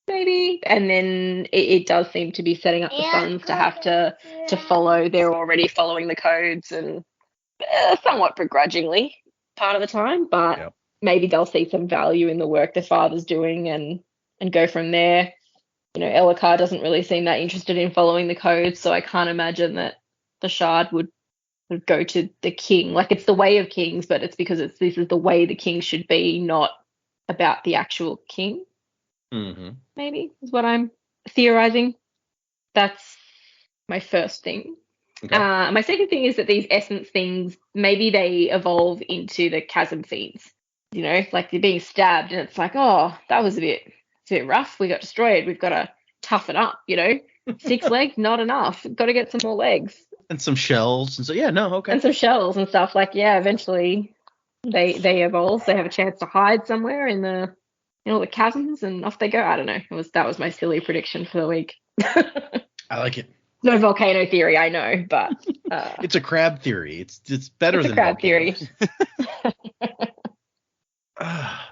C: maybe, and then it does seem to be setting up the sons to have to follow. They're already following the codes and somewhat begrudgingly part of the time, but maybe they'll see some value in the work their father's doing and go from there. Elhokar doesn't really seem that interested in following the codes, so I can't imagine that the Shard would go to the king. Like, it's the way of kings, but it's because this is the way the king should be, not about the actual king.
A: Mm-hmm.
C: Maybe is what I'm theorizing. That's my first thing.
A: Okay.
C: My second thing is that these essence things, maybe they evolve into the chasm fiends. Like they're being stabbed, and it's like, oh, that was a bit rough. We got destroyed. We've got to toughen up. 6 legs, not enough. Got to get some more legs.
A: And some shells, and so okay.
C: And some shells and stuff. Like, eventually they evolve. They have a chance to hide somewhere in the the chasms, and off they go. I don't know. That was my silly prediction for the week.
A: I like it.
C: No volcano theory, I know, but
A: it's a crab theory. It's better than
C: a crab
A: volcano.
C: theory.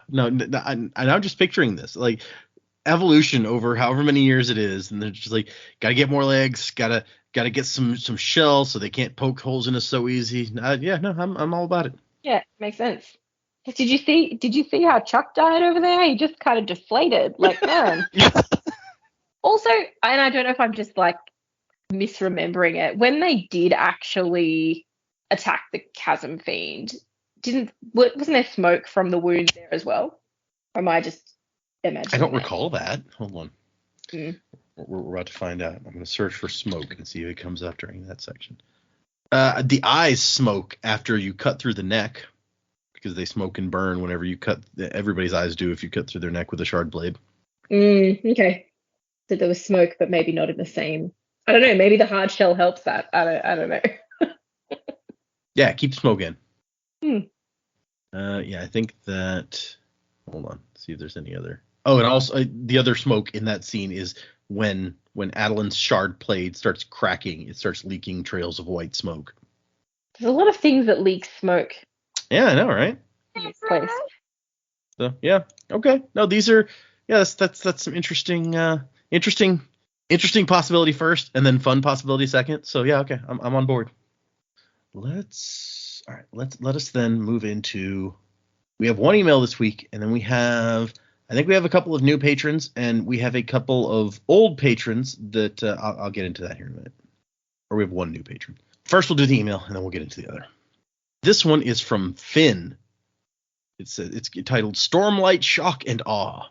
A: No, I'm just picturing this, like, evolution over however many years it is, and they're just like, gotta get more legs, gotta get some shells so they can't poke holes in us so easy. I'm all about it.
C: Yeah, makes sense. Did you see how Chuck died over there? He just kind of deflated, like, man. Also, and I don't know if I'm just like misremembering it, when they did actually attack the chasm fiend, wasn't there smoke from the wound there as well? Or am I just imagining?
A: I don't recall that. Hold on.
C: We're
A: about to find out. I'm going to search for smoke and see if it comes up during that section. The eyes smoke after you cut through the neck, because they smoke and burn whenever you cut. Everybody's eyes do if you cut through their neck with a shard blade.
C: Okay. So there was smoke, but maybe not in the same. I don't know. Maybe the hard shell helps that. I don't know.
A: Yeah, keep smoking. I think that. Hold on. See if there's any other. Oh, and also the other smoke in that scene is when Adelin's shard blade starts cracking, it starts leaking trails of white smoke.
C: There's a lot of things that leak smoke.
A: Yeah, I know, right?
C: In this place.
A: So yeah, okay. No, these are that's some interesting possibility first, and then fun possibility second. So yeah, okay, I'm on board. Let us then move into. We have one email this week, and then we have a couple of new patrons, and we have a couple of old patrons that I'll get into that here in a minute. Or we have one new patron. First, we'll do the email, and then we'll get into the other. This one is from Finn. It's titled Stormlight Shock and Awe.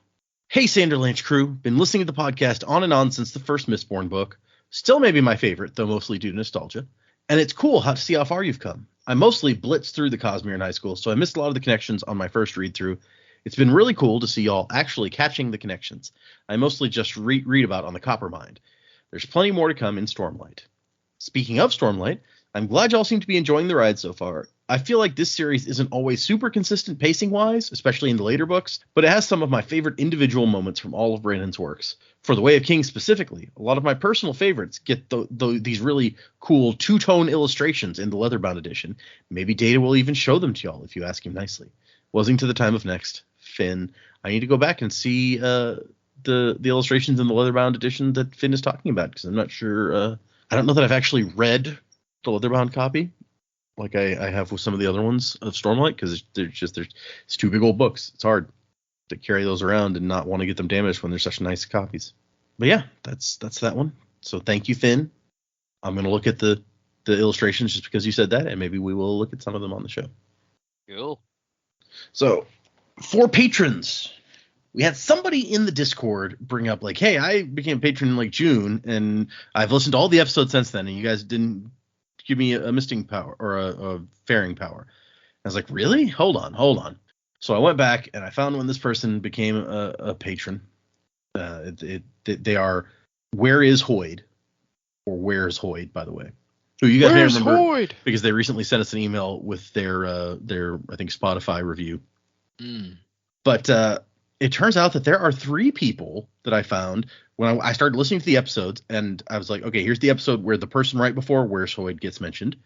A: Hey, Sanderlanche crew. Been listening to the podcast on and on since the first Mistborn book. Still maybe my favorite, though mostly due to nostalgia. And it's cool to see how far you've come. I mostly blitzed through the Cosmere in high school, so I missed a lot of the connections on my first read-through. It's been really cool to see y'all actually catching the connections I mostly just read about on the Coppermind. There's plenty more to come in Stormlight. Speaking of Stormlight, I'm glad y'all seem to be enjoying the ride so far. I feel like this series isn't always super consistent pacing-wise, especially in the later books, but it has some of my favorite individual moments from all of Brandon's works. For The Way of Kings specifically, a lot of my personal favorites get these really cool two-tone illustrations in the Leatherbound edition. Maybe Data will even show them to y'all if you ask him nicely. Wasing to the time of next. Finn. I need to go back and see the illustrations in the Leatherbound edition that Finn is talking about, because I'm not sure. I don't know that I've actually read the Leatherbound copy like I have with some of the other ones of Stormlight, because it's two big old books. It's hard to carry those around and not want to get them damaged when they're such nice copies. But yeah, that's that one. So thank you, Finn. I'm gonna look at the illustrations just because you said that, and maybe we will look at some of them on the show.
B: Cool.
A: So for patrons, we had somebody in the Discord bring up like, hey, I became a patron in like June, and I've listened to all the episodes since then, and you guys didn't give me a misting power or a faring power. I was like, really? Hold on. So I went back and I found when this person became a patron. They are Where is Hoyd, or Where's Hoyd, by the way. who you guys may
E: Where's
A: remember
E: Hoyd?
A: because they recently sent us an email with their I think Spotify review. But it turns out that there are 3 people that I found when I started listening to the episodes, and I was like, okay, here's the episode where the person right before Where's Hoyd gets mentioned.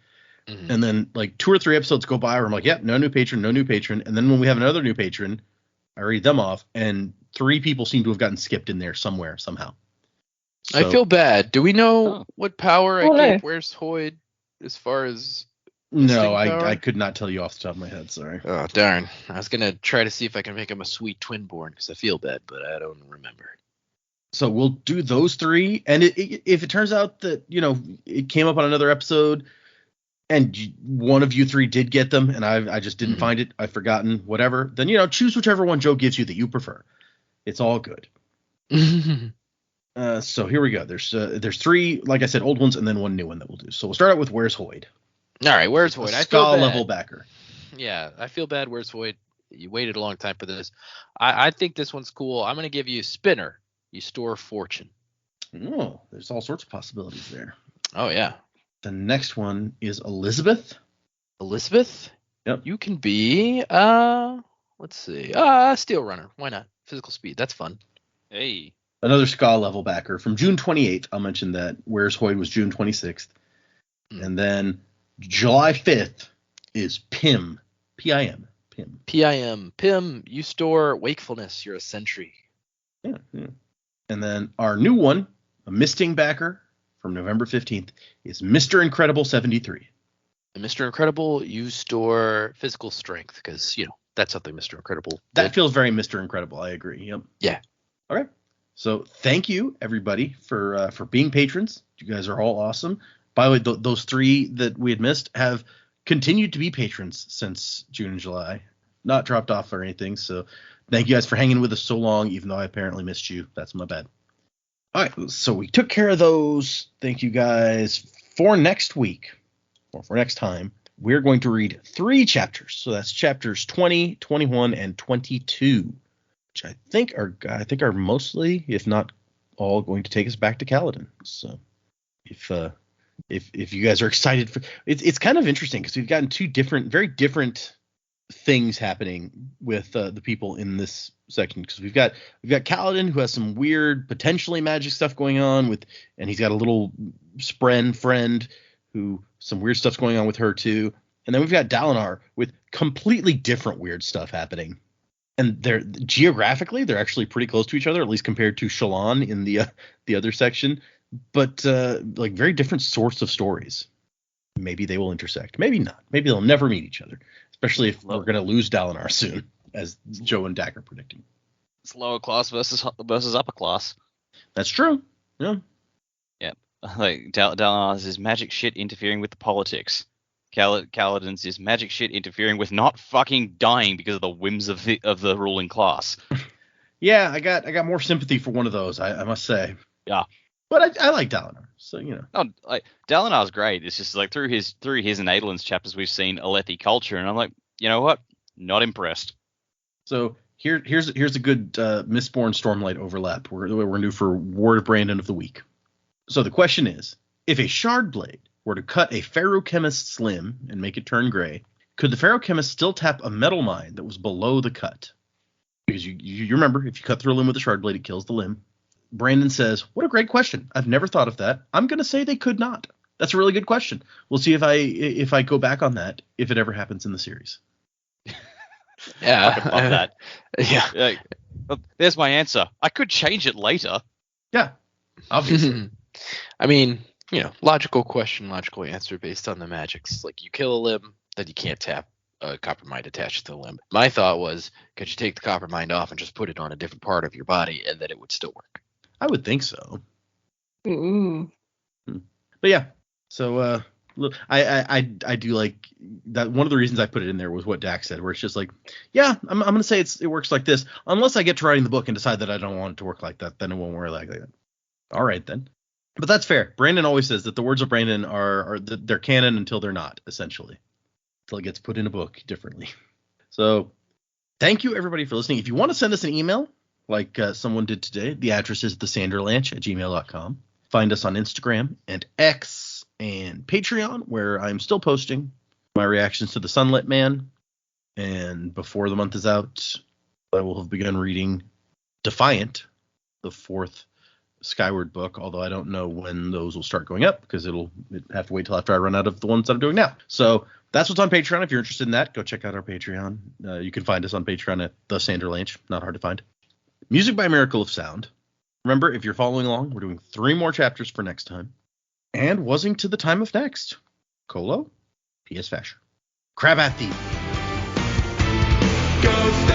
A: And then like 2 or 3 episodes go by where I'm like, yep, no new patron. And then when we have another new patron, I read them off, and 3 people seem to have gotten skipped in there somewhere, somehow. So,
E: I feel bad. Do we know what power I
C: Oh, no.
E: gave Where's Hoyd as far as
A: no,
E: power?
A: I could not tell you off the top of my head. Sorry.
E: Oh, darn. I was going to try to see if I can make him a sweet twin-born because I feel bad, but I don't remember.
A: So we'll do those 3. And if it turns out that, it came up on another episode and one of you 3 did get them and I just didn't find it, I've forgotten, whatever, then, choose whichever one Joe gives you that you prefer. It's all good. So here we go. There's 3, like I said, old ones and then 1 new one that we'll do. So we'll start out with Where's Hoyd?
E: All right, Where's Hoyd? I feel
A: Ska
E: bad.
A: level backer.
E: Yeah, I feel bad. Where's Hoyd? You waited a long time for this. I think this one's cool. I'm going to give you Spinner. You store fortune.
A: Oh, there's all sorts of possibilities there.
E: Oh, yeah.
A: The next one is Elizabeth.
E: Elizabeth?
A: Yep.
E: You can be, let's see. Steel Runner. Why not? Physical speed. That's fun.
B: Hey.
A: Another Ska level backer from June 28th. I'll mention that Where's Hoyd was June 26th. And then July 5th is Pim. P-I-M. Pim.
E: P-I-M. Pim, you store wakefulness. You're a sentry.
A: Yeah. And then our new one, a Misting backer from November 15th, is Mr. Incredible 73.
E: And Mr. Incredible, you store physical strength because, that's something Mr. Incredible
A: That
E: did.
A: feels very Mr. Incredible. I agree. Yep.
E: Yeah.
A: All right. So thank you, everybody, for being patrons. You guys are all awesome. By the way, those 3 that we had missed have continued to be patrons since June and July. Not dropped off or anything. So thank you guys for hanging with us so long, even though I apparently missed you. That's my bad. All right. So we took care of those. Thank you guys. For next week, or for next time, we're going to read 3 chapters. So that's chapters 20, 21, and 22, which I think are mostly, if not all, going to take us back to Kaladin. So if you guys are excited for it's kind of interesting because we've gotten 2 different, very different things happening with the people in this section, because we've got Kaladin, who has some weird potentially magic stuff going on and he's got a little Spren friend who some weird stuff's going on with her too, and then we've got Dalinar with completely different weird stuff happening, and they're geographically they're actually pretty close to each other, at least compared to Shallan in the other section, but like very different sorts of stories. Maybe they will intersect, maybe not, maybe they'll never meet each other, especially if we're going to lose Dalinar soon, as Joe and Dak are predicting.
B: It's lower class versus upper class.
A: That's true. Yeah.
B: Yeah. Like Dalinar's is magic shit interfering with the politics. Kaladin's is magic shit interfering with not fucking dying because of the whims of the ruling class.
A: Yeah, I got more sympathy for one of those, I must say.
B: Yeah.
A: But I like Dalinar, so
B: No, like Dalinar's great. It's just like through his and Adolin's chapters we've seen Alethi culture, and I'm like, you know what? Not impressed.
A: So here's a good Mistborn Stormlight overlap. We're new for Word of Brandon of the week. So the question is, if a shard blade were to cut a ferrochemist's limb and make it turn gray, could the ferrochemist still tap a metal mine that was below the cut? Because you remember, if you cut through a limb with a shard blade, it kills the limb. Brandon says, what a great question. I've never thought of that. I'm going to say they could not. That's a really good question. We'll see if I go back on that, if it ever happens in the series.
E: Yeah.
B: I love that.
E: Yeah.
B: Like, well, there's my answer. I could change it later.
A: Yeah, obviously.
E: I mean, logical question, logical answer based on the magics. Like, you kill a limb, then you can't tap a copper mind attached to the limb. My thought was, could you take the copper mind off and just put it on a different part of your body, and then it would still work?
A: I would think so.
C: Ooh.
A: But yeah, so look, I do like that. One of the reasons I put it in there was what Dak said, where it's just like, yeah, I'm going to say it works like this, unless I get to writing the book and decide that I don't want it to work like that, then it won't work like that. All right, then. But that's fair. Brandon always says that the words of Brandon are they're canon until they're not, essentially. Until it gets put in a book differently. So thank you, everybody, for listening. If you want to send us an email, like someone did today, the address is thesanderlanch@gmail.com. Find us on Instagram and X and Patreon, where I'm still posting my reactions to The Sunlit Man. And before the month is out, I will have begun reading Defiant, the 4th Skyward book, although I don't know when those will start going up because it'll have to wait till after I run out of the ones that I'm doing now. So that's what's on Patreon. If you're interested in that, go check out our Patreon. You can find us on Patreon at The Sander Lanch. Not hard to find. Music by Miracle of Sound. Remember, if you're following along, we're doing 3 more chapters for next time. And Wasing to the Time of Next. Colo, P.S. Fasher. Crab at thee.
D: Ghost